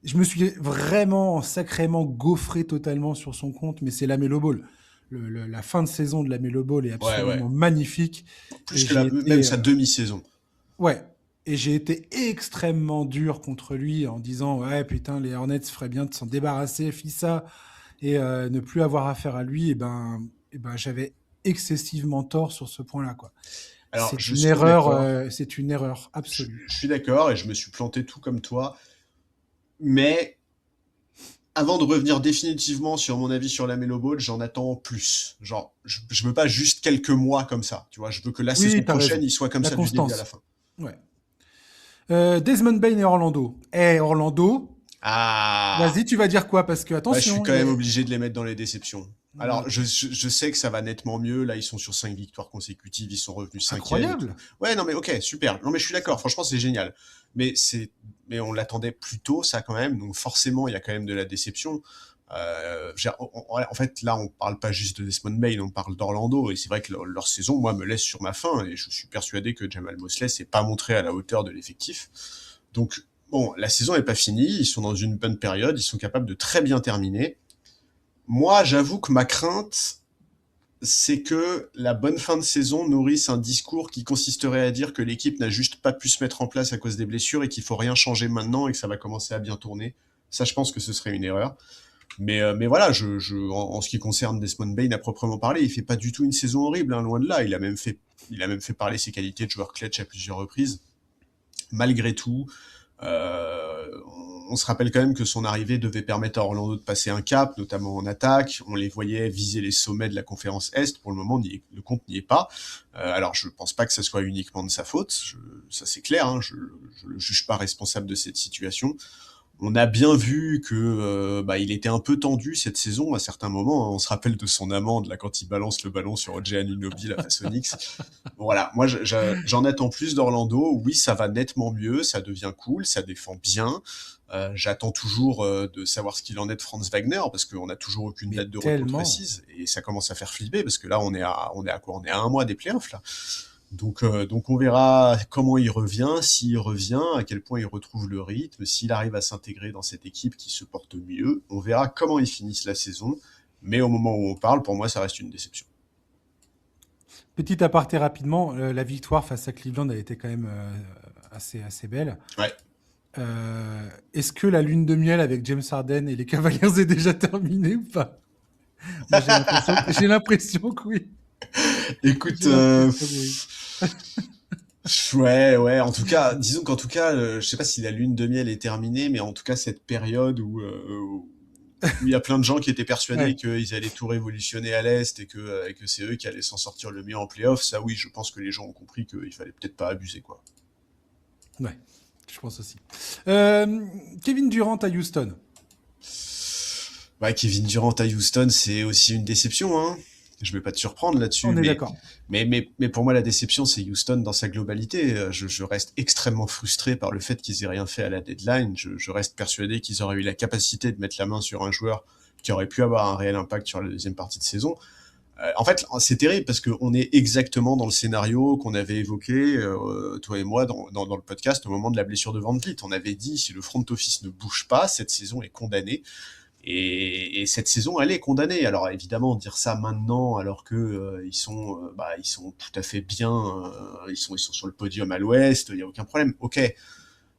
je me suis vraiment sacrément gaufré totalement sur son compte, mais c'est la Melo Ball. La fin de saison de la Melo Ball est Ouais, ouais. absolument magnifique. Plus Et que j'ai même été. sa demi-saison. Ouais. Et j'ai été extrêmement dur contre lui en disant ouais putain les Hornets feraient bien de s'en débarrasser, Fissa, et ne plus avoir affaire à lui. Et ben j'avais excessivement tort sur ce point-là quoi. Alors, je suis d'accord. C'est une erreur Je, absolue. je suis d'accord et je me suis planté tout comme toi. Mais avant de revenir définitivement sur mon avis sur la Melo Ball, j'en attends plus. Genre, je veux pas juste quelques mois comme ça. Tu vois, je veux que la saison Oui, t'as prochaine, raison. il soit comme La ça du début à la constance. fin. Ouais. Desmond Bain et Orlando. Orlando, Ah, vas-y, tu vas dire quoi? Parce que bah, je suis attention, quand même obligé de les mettre dans les déceptions. Alors, ok. je sais que ça va nettement mieux. Là, ils sont sur 5 victoires consécutives. Ils sont revenus cinquième et tout. Incroyable. Ouais, non, mais ok, super. Non, mais je suis d'accord. Franchement, c'est génial. Mais mais on l'attendait plus tôt, ça, quand même. Donc, forcément, il y a quand même de la déception. En fait, là, on parle pas juste de Desmond Bain, on parle d'Orlando. Et c'est vrai que leur saison, moi, me laisse sur ma faim. Et je suis persuadé que Jamal Mosley s'est pas montré à la hauteur de l'effectif. Donc, bon, la saison n'est pas finie. Ils sont dans une bonne période. Ils sont capables de très bien terminer. Moi, j'avoue que ma crainte, c'est que la bonne fin de saison nourrisse un discours qui consisterait à dire que l'équipe n'a juste pas pu se mettre en place à cause des blessures et qu'il faut rien changer maintenant et que ça va commencer à bien tourner. Ça, je pense que ce serait une erreur. Mais voilà, en ce qui concerne Desmond Bain à proprement parler, il fait pas du tout une saison horrible, hein, loin de là. Il a même fait parler ses qualités de joueur clutch à plusieurs reprises. Malgré tout, euh, on se rappelle quand même que son arrivée devait permettre à Orlando de passer un cap, notamment en attaque. On les voyait viser les sommets de la conférence Est. Pour le moment, le compte n'y est pas. Alors, je pense pas que ce soit uniquement de sa faute. Ça, c'est clair. Hein, je le juge pas responsable de cette situation. On a bien vu que il était un peu tendu cette saison à certains moments. Hein. On se rappelle de son amende là quand il balance le ballon sur OG Anunoby la face Onyx. Bon, voilà, moi j'en attends plus d'Orlando. Oui, ça va nettement mieux, ça devient cool, ça défend bien. J'attends toujours de savoir ce qu'il en est de Franz Wagner parce qu'on n'a toujours aucune Mais date de retour tellement. précise et ça commence à faire flipper parce que là on est à quoi? On est à un mois des playoffs là. Donc on verra comment il revient, s'il revient, à quel point il retrouve le rythme, s'il arrive à s'intégrer dans cette équipe qui se porte mieux. On verra comment ils finissent la saison. Mais au moment où on parle, pour moi, ça reste une déception. Petit aparté rapidement, la victoire face à Cleveland a été quand même assez belle. Ouais. Est-ce que la lune de miel avec James Harden et les Cavaliers est déjà terminée ou pas? Moi, j'ai l'impression que oui. Écoute, J'ai l'impression que oui. ouais, ouais. En tout cas, disons qu'en tout cas, je sais pas si la lune de miel est terminée, mais en tout cas cette période où où il y a plein de gens qui étaient persuadés Ouais, qu'ils allaient tout révolutionner à l'Est et que c'est eux qui allaient s'en sortir le mieux en playoff. Ça, oui, je pense que les gens ont compris qu'il fallait peut-être pas abuser, quoi. ouais, je pense aussi. Euh, Kevin Durant à Houston. Ouais, Kevin Durant à Houston, c'est aussi une déception, hein. Je vais pas te surprendre là-dessus, On est d'accord. mais pour moi, la déception, c'est Houston dans sa globalité. Je reste extrêmement frustré par le fait qu'ils aient rien fait à la deadline. Je reste persuadé qu'ils auraient eu la capacité de mettre la main sur un joueur qui aurait pu avoir un réel impact sur la deuxième partie de saison. En fait, c'est terrible parce qu'on est exactement dans le scénario qu'on avait évoqué, toi et moi, dans le podcast au moment de la blessure de Van Vliet. On avait dit, si le front office ne bouge pas, cette saison est condamnée. Et cette saison, elle est condamnée. Alors évidemment, dire ça maintenant, alors que ils sont tout à fait bien, ils sont sur le podium à l'Ouest, il y a aucun problème. Ok,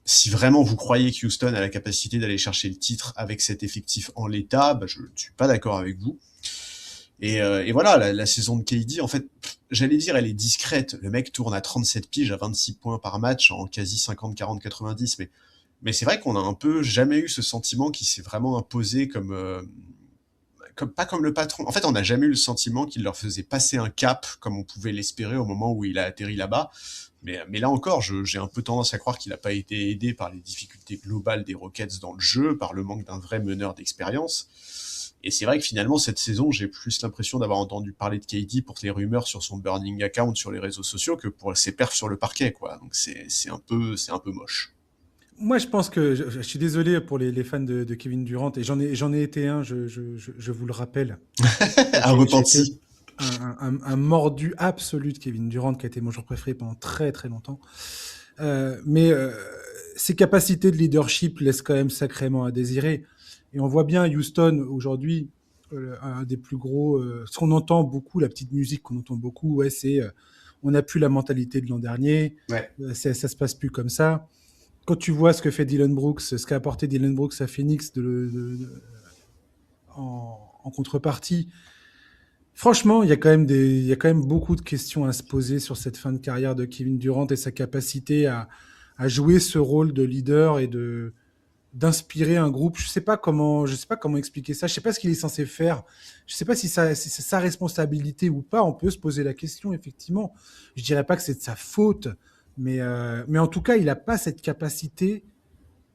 si vraiment vous croyez que Houston a la capacité d'aller chercher le titre avec cet effectif en l'état, bah, je ne suis pas d'accord avec vous. Et voilà, la saison de KD, en fait, j'allais dire, elle est discrète. Le mec tourne à 37 piges, à 26 points par match, en quasi 50, 40, 90, mais c'est vrai qu'on a un peu jamais eu ce sentiment qui s'est vraiment imposé pas comme le patron. En fait, on n'a jamais eu le sentiment qu'il leur faisait passer un cap comme on pouvait l'espérer au moment où il a atterri là-bas. Mais là encore, j'ai un peu tendance à croire qu'il n'a pas été aidé par les difficultés globales des Rockets dans le jeu, par le manque d'un vrai meneur d'expérience. Et c'est vrai que finalement, cette saison, j'ai plus l'impression d'avoir entendu parler de KD pour les rumeurs sur son burning account sur les réseaux sociaux que pour ses perfs sur le parquet, quoi. Donc c'est un peu moche. Moi, je pense que je suis désolé pour les fans de Kevin Durant, et j'en ai été un, je vous le rappelle. Un J'ai été repenti. un mordu absolu de Kevin Durant, qui a été mon joueur préféré pendant très très longtemps. Mais ses capacités de leadership laissent quand même sacrément à désirer. Et on voit bien Houston aujourd'hui, un des plus gros. Ce qu'on entend beaucoup, la petite musique qu'on entend beaucoup, ouais, c'est on n'a plus la mentalité de l'an dernier, Ouais. ça se passe plus comme ça. Quand tu vois ce que fait Dylan Brooks, ce qu'a apporté Dylan Brooks à Phoenix en contrepartie, franchement, il y a quand même beaucoup de questions à se poser sur cette fin de carrière de Kevin Durant et sa capacité à jouer ce rôle de leader et d'inspirer un groupe. Je sais pas comment expliquer ça. Je sais pas ce qu'il est censé faire. Je sais pas si c'est sa responsabilité ou pas. On peut se poser la question, effectivement. Je dirais pas que c'est de sa faute, mais en tout cas, il n'a pas cette capacité,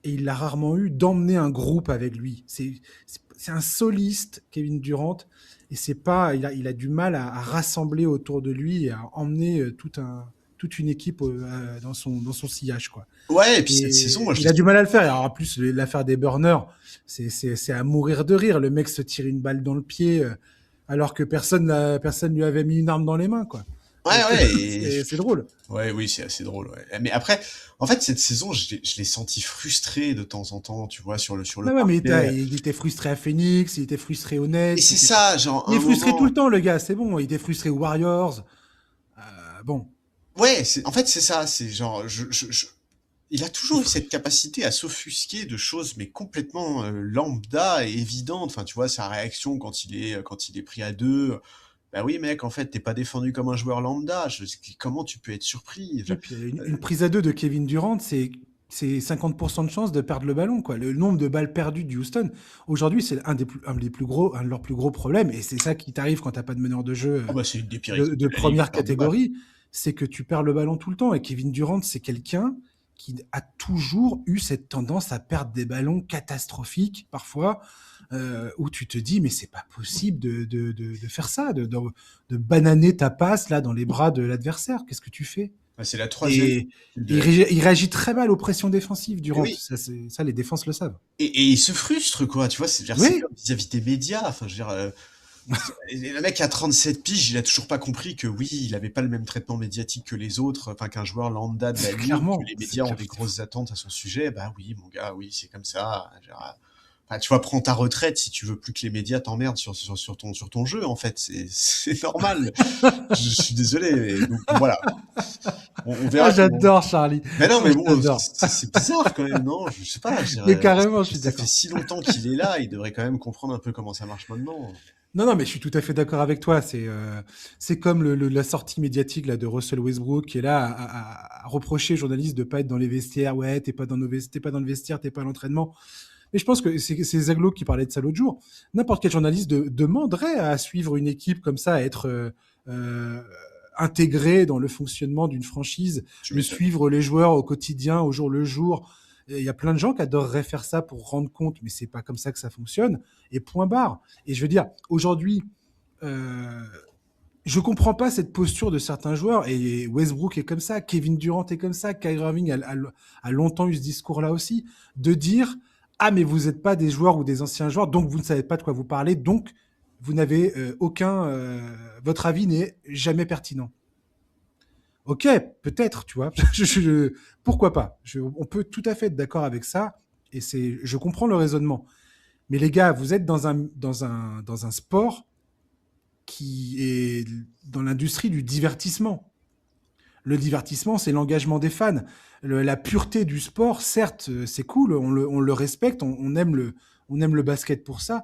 et il l'a rarement eu, d'emmener un groupe avec lui. C'est un soliste, Kevin Durant, et c'est pas, il a du mal à rassembler autour de lui et à emmener toute une équipe dans son sillage, quoi. Ouais, et puis cette saison, moi, Et je il l'ai a du trouvé. mal à le faire. Et alors, en plus, l'affaire des burners, c'est à mourir de rire. Le mec se tire une balle dans le pied alors que personne lui avait mis une arme dans les mains, quoi. Ouais, Donc, ouais, et c'est drôle. ouais, oui, c'est assez drôle, ouais. Mais après, en fait, cette saison, je l'ai senti frustré de temps en temps, tu vois, sur le Ouais, mais parquet. il était frustré à Phoenix, il était frustré aux Et Nets, c'est ça, genre, il est un frustré tout moment. le temps, le gars, c'est bon. Il était frustré aux Warriors. Bon, Ouais, en fait, c'est ça, c'est genre, il a il toujours eu cette capacité à s'offusquer de choses, mais complètement lambda et évidentes. Enfin, tu vois, sa réaction quand il est pris à deux. Bah oui, mec, en fait, t'es pas défendu comme un joueur lambda. Comment tu peux être surpris? et puis une prise à deux de Kevin Durant, c'est 50% de chance de perdre le ballon, quoi. Le nombre de balles perdues de Houston, aujourd'hui, c'est un de leurs plus gros problèmes. Et c'est ça qui t'arrive quand t'as pas de meneur de jeu Oh bah c'est une des pires équipes de de la ligue en première termes de balles. catégorie, c'est que tu perds le ballon tout le temps. Et Kevin Durant, c'est quelqu'un qui a toujours eu cette tendance à perdre des ballons catastrophiques, parfois, où tu te dis, mais c'est pas possible de faire ça, de bananer ta passe là dans les bras de l'adversaire. Qu'est-ce que tu fais? Bah, c'est la troisième Et de la ligue. il réagit très mal aux pressions défensives, Et Durant. oui, Ça, les défenses le savent. et il se frustre, quoi, tu vois, c'est Oui, comme vis-à-vis des médias. Enfin, je veux dire, le mec a 37 piges, il a toujours pas compris que oui, il avait pas le même traitement médiatique que les autres, enfin qu'un joueur lambda de la ligue, que clairement. les médias ont des grosses attentes à son sujet. Bah oui, mon gars, oui, c'est comme ça. Genre, enfin, tu vois, prends ta retraite si tu veux plus que les médias t'emmerdent sur ton jeu, en fait. C'est normal. Je suis désolé. Donc, voilà. On Ah, verra comment. j'adore Charlie. Mais non, Ah, mais bon, j'adore. c'est bizarre quand même, non? Je sais pas, je Mais dirais, carrément, je suis ça fait d'accord. si longtemps qu'il est là, il devrait quand même comprendre un peu comment ça marche maintenant. Non, non, mais je suis tout à fait d'accord avec toi. C'est comme la sortie médiatique là, de Russell Westbrook, qui est là à reprocher aux journalistes de pas être dans les vestiaires. Ouais, t'es pas dans le vestiaire, t'es pas à l'entraînement. Mais je pense que c'est Zaglo qui parlait de ça l'autre jour. N'importe quel journaliste demanderait à suivre une équipe comme ça, à être euh, intégré dans le fonctionnement d'une franchise, Tu de m'étonnes. suivre les joueurs au quotidien, au jour le jour. Et il y a plein de gens qui adoreraient faire ça pour rendre compte, mais c'est pas comme ça que ça fonctionne. Et point barre. Et je veux dire, aujourd'hui, euh, je comprends pas cette posture de certains joueurs. Et Westbrook est comme ça, Kevin Durant est comme ça, Kyrie Irving a longtemps eu ce discours-là aussi, de dire ah mais vous n'êtes pas des joueurs ou des anciens joueurs, donc vous ne savez pas de quoi vous parlez, donc vous n'avez votre avis n'est jamais pertinent. Ok, peut-être, tu vois, pourquoi pas. On peut tout à fait être d'accord avec ça, et je comprends le raisonnement. Mais les gars, vous êtes dans un sport qui est dans l'industrie du divertissement. Le divertissement, c'est l'engagement des fans. La pureté du sport, certes, c'est cool, on le respecte, on aime le basket pour ça,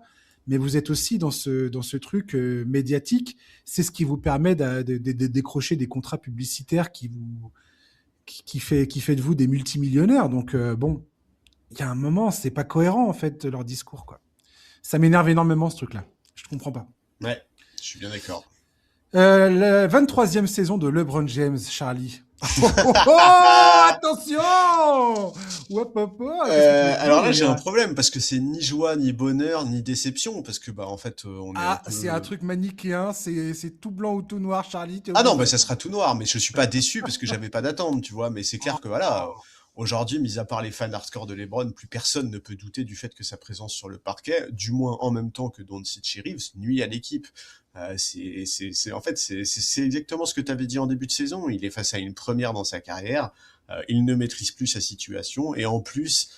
mais vous êtes aussi dans ce truc médiatique. C'est ce qui vous permet de décrocher des contrats publicitaires qui fait de vous des multimillionnaires. Donc, bon, il y a un moment, c'est pas cohérent, en fait, leur discours, quoi. Ça m'énerve énormément, ce truc-là. Je ne comprends pas. Ouais, je suis bien d'accord. La 23e saison de LeBron James, Charlie. Oh, oh, oh, attention. Hop, hop, hop. Qu'est-ce que tu veux Alors là, dire, j'ai un là? problème parce que c'est ni joie, ni bonheur, ni déception parce que bah en fait, on est un Ah, c'est un peu. truc manichéen, c'est tout blanc ou tout noir, Charlie, t'es Ah non, obligé bah de ça répondre. sera tout noir, mais je suis pas déçu parce que j'avais pas d'attente, tu vois. Mais c'est clair que voilà, aujourd'hui, mis à part les fans hardcore de LeBron, plus personne ne peut douter du fait que sa présence sur le parquet, du moins en même temps que Doncic et Reeves, nuit à l'équipe. En fait, c'est exactement ce que tu avais dit en début de saison. Il est face à une première dans sa carrière. Il ne maîtrise plus sa situation et en plus,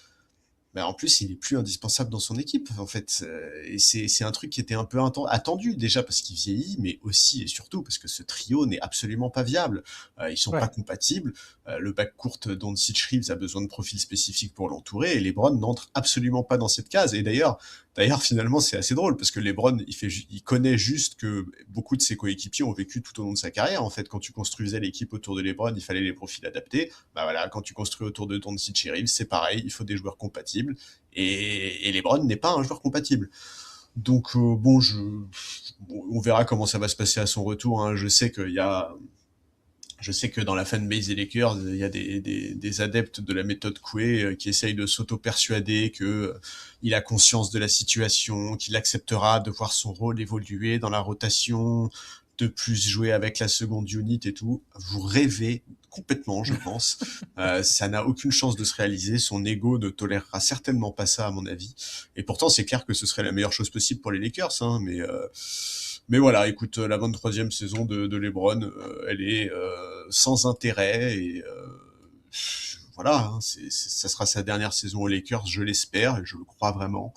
il est plus indispensable dans son équipe, en fait. Et c'est un truc qui était un peu attendu, déjà parce qu'il vieillit, mais aussi et surtout parce que ce trio n'est absolument pas viable. Ils sont pas Ouais. compatibles. Le backcourt Doncic Reeves a besoin de profils spécifiques pour l'entourer, et LeBron n'entre absolument pas dans cette case. Et d'ailleurs, finalement, c'est assez drôle parce que LeBron, il connaît juste que beaucoup de ses coéquipiers ont vécu tout au long de sa carrière. En fait, quand tu construisais l'équipe autour de LeBron, il fallait les profils adaptés. Bah voilà, quand tu construis autour de Doncic et Reeves, c'est pareil, il faut des joueurs compatibles. Et LeBron n'est pas un joueur compatible. Donc bon, on verra comment ça va se passer à son retour. Hein. Je sais que dans la fanbase des Lakers, il y a des adeptes de la méthode Coué qui essayent de s'auto-persuader que il a conscience de la situation, qu'il acceptera de voir son rôle évoluer dans la rotation, de plus jouer avec la seconde unit et tout. Vous rêvez complètement, je pense. Ça n'a aucune chance de se réaliser. Son ego ne tolérera certainement pas ça, à mon avis. Et pourtant, c'est clair que ce serait la meilleure chose possible pour les Lakers, hein, mais voilà, écoute, la 23e saison de LeBron, elle est sans intérêt et voilà, hein, ça sera sa dernière saison aux Lakers, je l'espère et je le crois vraiment.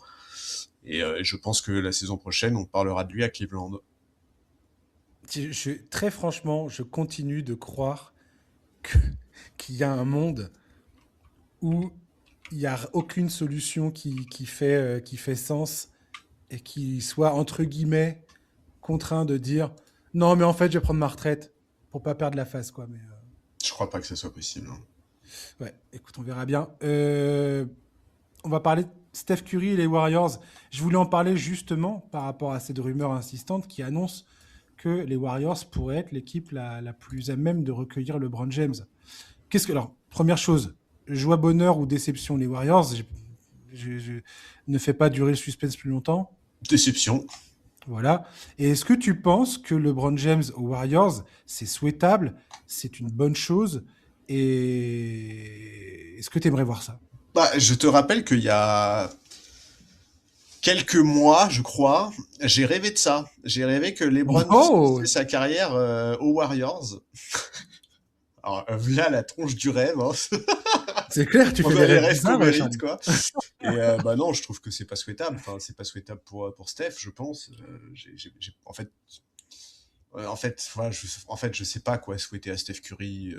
Et je pense que la saison prochaine, on parlera de lui à Cleveland. Très franchement, je continue de croire que- qu'il y a un monde où il n'y a aucune solution qui fait sens et qui soit, entre guillemets, contraint de dire non, mais en fait, je vais prendre ma retraite pour pas perdre la face, quoi. Mais Je crois pas que ça soit possible. Hein. ouais, écoute, on verra bien. On va parler de Steph Curry et les Warriors. Je voulais en parler justement par rapport à cette rumeur insistante qui annonce que les Warriors pourraient être l'équipe la plus à même de recueillir LeBron James. Alors, première chose, joie, bonheur ou déception, les Warriors, je ne fais pas durer le suspense plus longtemps. Déception. Voilà. Et est-ce que tu penses que LeBron James aux Warriors, c'est souhaitable, c'est une bonne chose, et est-ce que tu aimerais voir ça? Bah, je te rappelle qu'il y a quelques mois, je crois, j'ai rêvé de ça. J'ai rêvé que LeBron Oh, finissait sa carrière aux Warriors. Alors, là, la tronche du rêve, hein. c'est clair, tu On fais a des les rêves rêves qu'on bizarres, mérite, Charlie. quoi. Et bah non, je trouve que c'est pas souhaitable. Enfin, c'est pas souhaitable pour Steph, je pense. En fait, je sais pas quoi souhaiter à Steph Curry.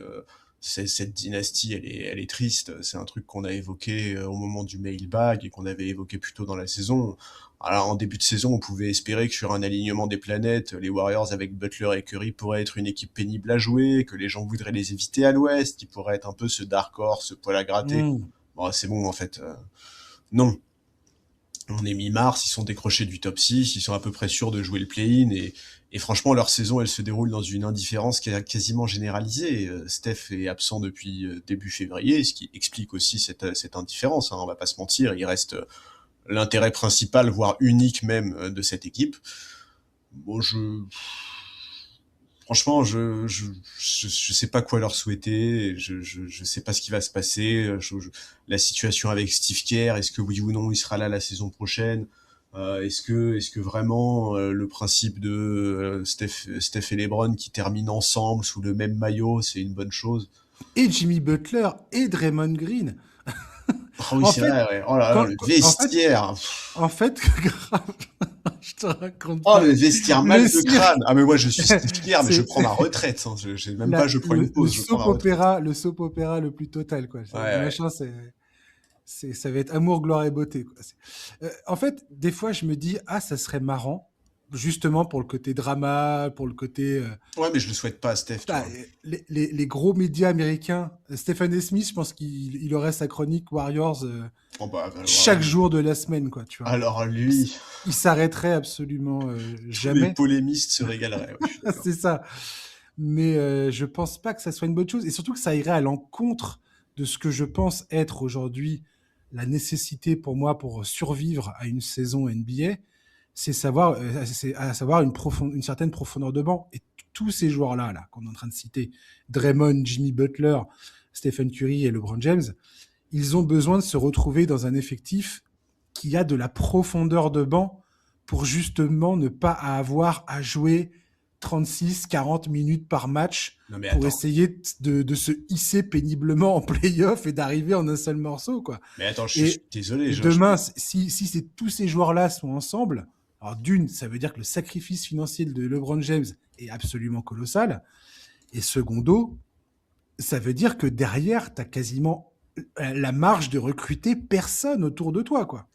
Cette dynastie, elle est triste. C'est un truc qu'on a évoqué au moment du mailbag et qu'on avait évoqué plus tôt dans la saison. Alors, en début de saison, on pouvait espérer que sur un alignement des planètes, les Warriors avec Butler et Curry pourraient être une équipe pénible à jouer, que les gens voudraient les éviter à l'Ouest, qui pourraient être un peu ce dark horse, ce poil à gratter. Hmm. Bon, c'est bon, en fait. Non. On est mi-mars, ils sont décrochés du top 6, ils sont à peu près sûrs de jouer le play-in et franchement leur saison elle se déroule dans une indifférence qui est quasiment généralisée. Steph est absent depuis début février, ce qui explique aussi cette indifférence, hein, on va pas se mentir, il reste l'intérêt principal, voire unique même de cette équipe. Bon, franchement, je sais pas quoi leur souhaiter. Je sais pas ce qui va se passer. La situation avec Steve Kerr, est-ce que oui ou non il sera là la saison prochaine? Est-ce que vraiment le principe de Steph et LeBron qui terminent ensemble sous le même maillot, c'est une bonne chose? Et Jimmy Butler et Draymond Green. Oh oui, En c'est fait, vrai, ouais. Oh là là, le en fait, vestiaire. grave, je te raconte Oh, pas. le vestiaire mal Le de crâne. cirque, Ah, mais moi, je suis Steve Kerr, mais je c'est prends ma retraite, hein. Même pas, je prends une le pause, je prends ma soap retraite. opéra, le soap opéra le plus total, quoi. Ouais, Le ouais. machin, ça va être amour, gloire et beauté, quoi. En fait, des fois, je me dis, ah, ça serait marrant, justement pour le côté drama, pour le côté, Ouais, mais je le souhaite pas à Steph, tu bah, vois. les gros médias américains. Stephen A. Smith, je pense qu'il aurait sa chronique Warriors Oh, bah, chaque jour de la semaine, quoi, tu vois. alors Il, lui, il s'arrêterait absolument tous les jamais. polémistes se régaleraient, ouais, je suis d'accord. C'est ça. Mais je pense pas que ça soit une bonne chose. Et surtout que ça irait à l'encontre de ce que je pense être aujourd'hui la nécessité pour moi pour survivre à une saison NBA. C'est à savoir une certaine profondeur de banc. Et tous ces joueurs-là là, qu'on est en train de citer, Draymond, Jimmy Butler, Stephen Curry et LeBron James, ils ont besoin de se retrouver dans un effectif qui a de la profondeur de banc pour justement ne pas avoir à jouer 36, 40 minutes par match Non, mais pour attends. essayer de se hisser péniblement en playoff et d'arriver en un seul morceau, quoi. Mais attends, je suis Et, désolé, et demain, si tous ces joueurs-là sont ensemble, alors d'une, ça veut dire que le sacrifice financier de LeBron James est absolument colossal. Et secondo, ça veut dire que derrière, tu as quasiment la marge de recruter personne autour de toi, quoi.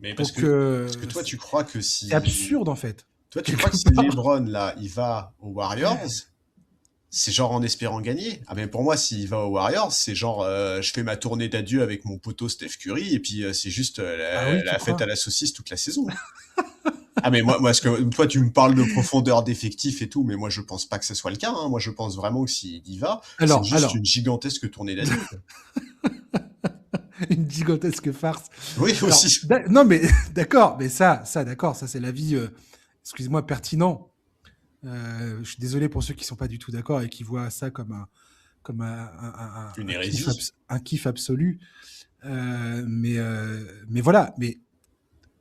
mais Donc, parce que toi, tu crois que c'est si, absurde, en fait, toi, tu crois quelque que si part. LeBron, là, il va aux Warriors, c'est genre en espérant gagner. Ah, mais pour moi, s'il va aux Warriors, c'est genre, je fais ma tournée d'adieu avec mon poteau Steph Curry, et puis c'est juste Ah oui, tu la fête à crois? la saucisse toute la saison. Ah, mais moi, ce que toi, tu me parles de profondeur d'effectif et tout, mais moi, je pense pas que ce soit le cas, hein. Moi, je pense vraiment que s'il y va, c'est juste Alors, une gigantesque tournée d'adieu, quoi. une gigantesque farce. Oui, Alors, aussi. non, mais d'accord, mais d'accord, ça c'est l'avis, excuse-moi, pertinent. Je suis désolé pour ceux qui sont pas du tout d'accord et qui voient ça comme Une un kiff, hérésie. un kiff absolu. Mais voilà, mais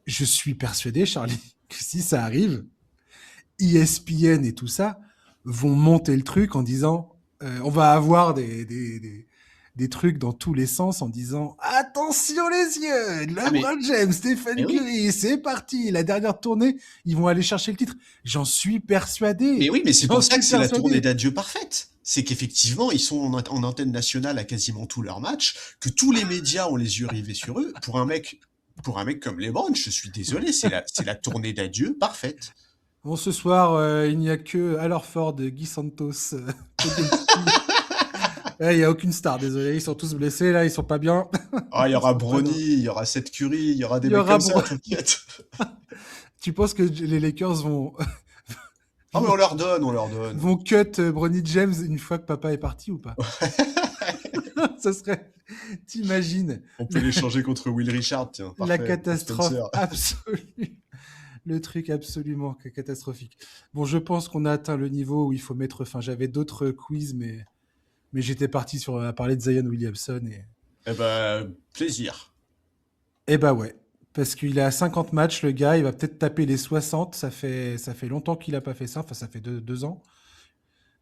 je suis persuadé, Charlie, que si ça arrive, ESPN et tout ça vont monter le truc en disant on va avoir des trucs dans tous les sens en disant attention les yeux, Ah, LeBron James, Stephen mais oui. Curry, c'est parti, la dernière tournée, ils vont aller chercher le titre. J'en suis persuadé. Mais oui, mais c'est J'en pour ça suis que c'est la tournée persuadé. d'adieu parfaite. C'est qu'effectivement, ils sont en antenne nationale à quasiment tous leurs matchs, que tous les médias ont les yeux rivés sur eux. Pour un mec comme LeBron, je suis désolé, c'est la tournée d'adieu parfaite. Bon, ce soir, il n'y a que Al Horford, Guy Santos, Podziemski. Il n'y a aucune star, désolé, ils sont tous blessés, là, ils sont pas bien. Ah, il y Ils aura sont pas dans- Bronny, il y aura Seth Curry, il y aura des Il y mecs aura comme ça, t'inquiète. Tu penses que les Lakers Ah, mais vont, on leur donne, on leur donne. vont cut Bronny James une fois que papa est parti ou pas? Ça serait, t'imagines, On peut l'échanger contre Will Richard, tiens, la parfait, pour catastrophe Spencer. absolue. Le truc absolument catastrophique. Bon, je pense qu'on a atteint le niveau où il faut mettre fin. J'avais d'autres quiz, mais j'étais parti à parler de Zion Williamson Eh ben, plaisir. et bah ouais. Parce qu'il est à 50 matchs, le gars, il va peut-être taper les 60. Ça fait longtemps qu'il a pas fait ça. Enfin, ça fait 2 ans.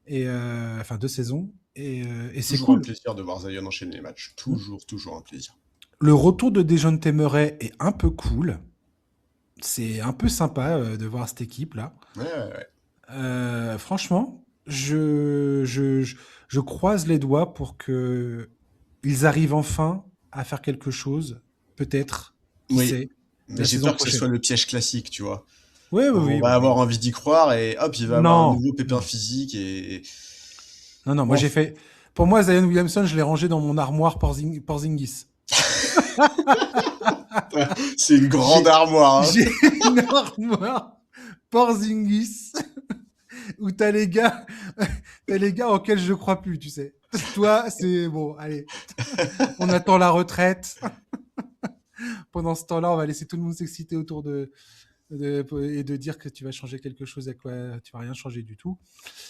Enfin, 2 saisons. Et c'est Toujours un cool. plaisir de voir Zion enchaîner les matchs. Mm. Toujours un plaisir. Le retour de Dejounte Murray est un peu cool. C'est un peu sympa de voir cette équipe-là. Ouais. Franchement, je croise les doigts pour que ils arrivent enfin à faire quelque chose, peut-être, qui Oui, sait, mais la j'ai saison peur que ce prochaine. soit le piège classique, tu vois. Oui, oui, On oui, va oui, avoir oui. envie d'y croire et hop, il va avoir un Non, nouveau pépin non, physique et non, non. Moi, bon. j'ai fait. Pour moi, Zion Williamson, je l'ai rangé dans mon armoire Porzingis. C'est une grande J'ai armoire. Hein. j'ai une armoire Porzingis où t'as les gars auxquels je crois plus, tu sais. Toi, c'est bon, allez, on attend la retraite. Pendant ce temps-là, on va laisser tout le monde s'exciter autour et de dire que tu vas changer quelque chose à quoi tu vas rien changer du tout.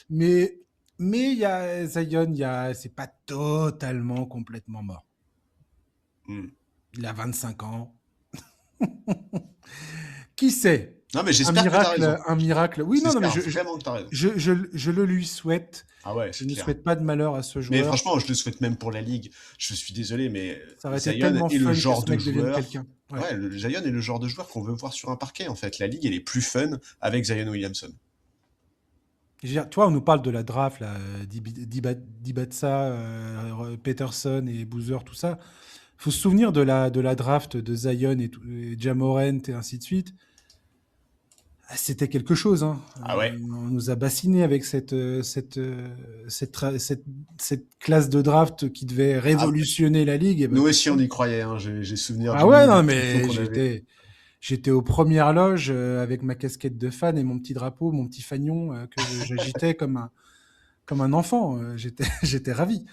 Mais il y a Zion, c'est pas totalement complètement mort. Il a 25 ans. Qui sait? Non, mais j'espère que t'as raison. Un miracle. Oui, non, mais vraiment que t'as raison. je le lui souhaite. Ah ouais, je ne souhaite pas de malheur à ce mais joueur. franchement, je le souhaite même pour la ligue. Je suis désolé, mais Ça aurait été Zion tellement est le fun genre que ce de mec devienne joueur. quelqu'un. Ouais. Ouais, Zion est le genre de joueur qu'on veut voir sur un parquet, en fait. La ligue, elle est plus fun avec Zion Williamson. Je veux dire, toi, on nous parle de la draft, là, Dibatsa, Peterson et Boozer, tout ça. Il faut se souvenir de la draft de Zion et Ja Morant et ainsi de suite. C'était quelque chose. Hein. Ah ouais. On nous a bassiné avec cette classe de draft qui devait révolutionner la ligue. Et nous aussi, on y croyait. Hein. J'ai souvenir. Ah ouais, non, mais j'étais aux premières loges avec ma casquette de fan et mon petit drapeau, mon petit fanion que j'agitais comme un enfant. J'étais ravi.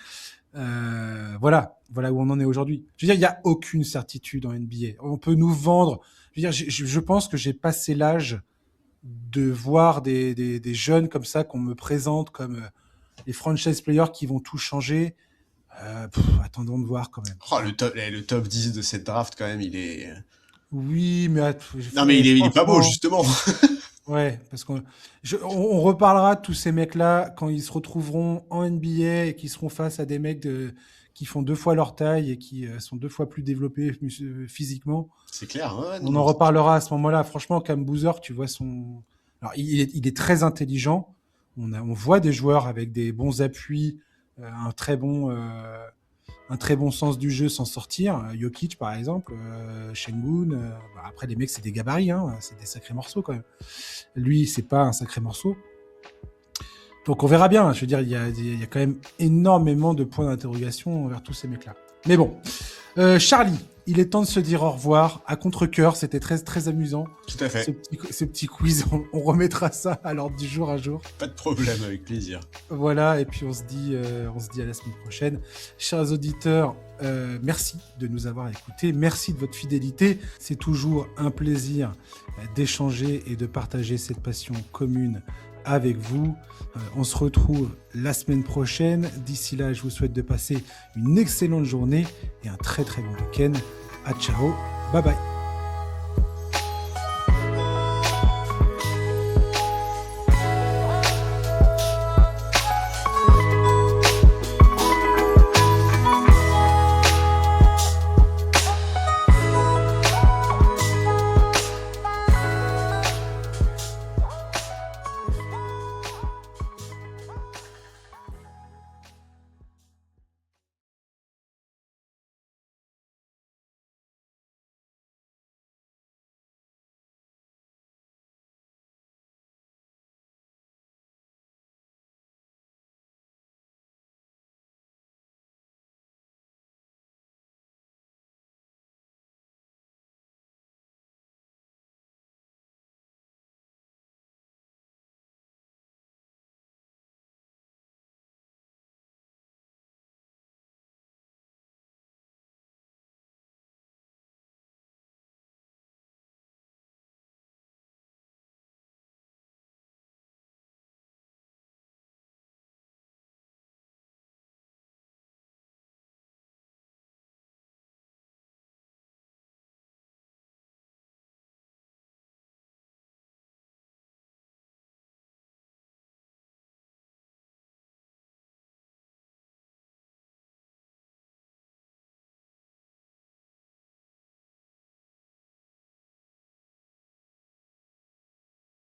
Voilà où on en est aujourd'hui. Je veux dire, il n'y a aucune certitude en NBA. On peut nous vendre. Je veux dire, je pense que j'ai passé l'âge de voir des jeunes comme ça qu'on me présente comme les franchise players qui vont tout changer. Attendons de voir quand même. Oh, le top 10 de cette draft, quand même, il est... Oui, mais... Non, mais il est pas beau, justement. Ouais, parce qu'on reparlera de tous ces mecs-là quand ils se retrouveront en NBA et qui seront face à des mecs qui font 2 fois leur taille et qui sont 2 fois plus développés physiquement. C'est clair. Ouais, on en reparlera à ce moment-là. Franchement, Cam Boozer, tu vois son... Alors, il est très intelligent. On voit des joueurs avec des bons appuis, un très bon sens du jeu s'en sortir. Jokic, par exemple, Şengün. Après, les mecs, c'est des gabarits. Hein, c'est des sacrés morceaux, quand même. Lui, c'est pas un sacré morceau. Donc, on verra bien. Je veux dire, il y a quand même énormément de points d'interrogation envers tous ces mecs-là. Mais bon. Charlie, il est temps de se dire au revoir. À contre-cœur, c'était très, très amusant. Tout à fait. Ce petit quiz, on remettra ça à l'ordre du jour un jour. Pas de problème, avec plaisir. Voilà, et puis on se dit à la semaine prochaine. Chers auditeurs, merci de nous avoir écoutés. Merci de votre fidélité. C'est toujours un plaisir d'échanger et de partager cette passion commune avec vous. On se retrouve la semaine prochaine. D'ici là, je vous souhaite de passer une excellente journée et un très très bon week-end. À ciao, bye bye.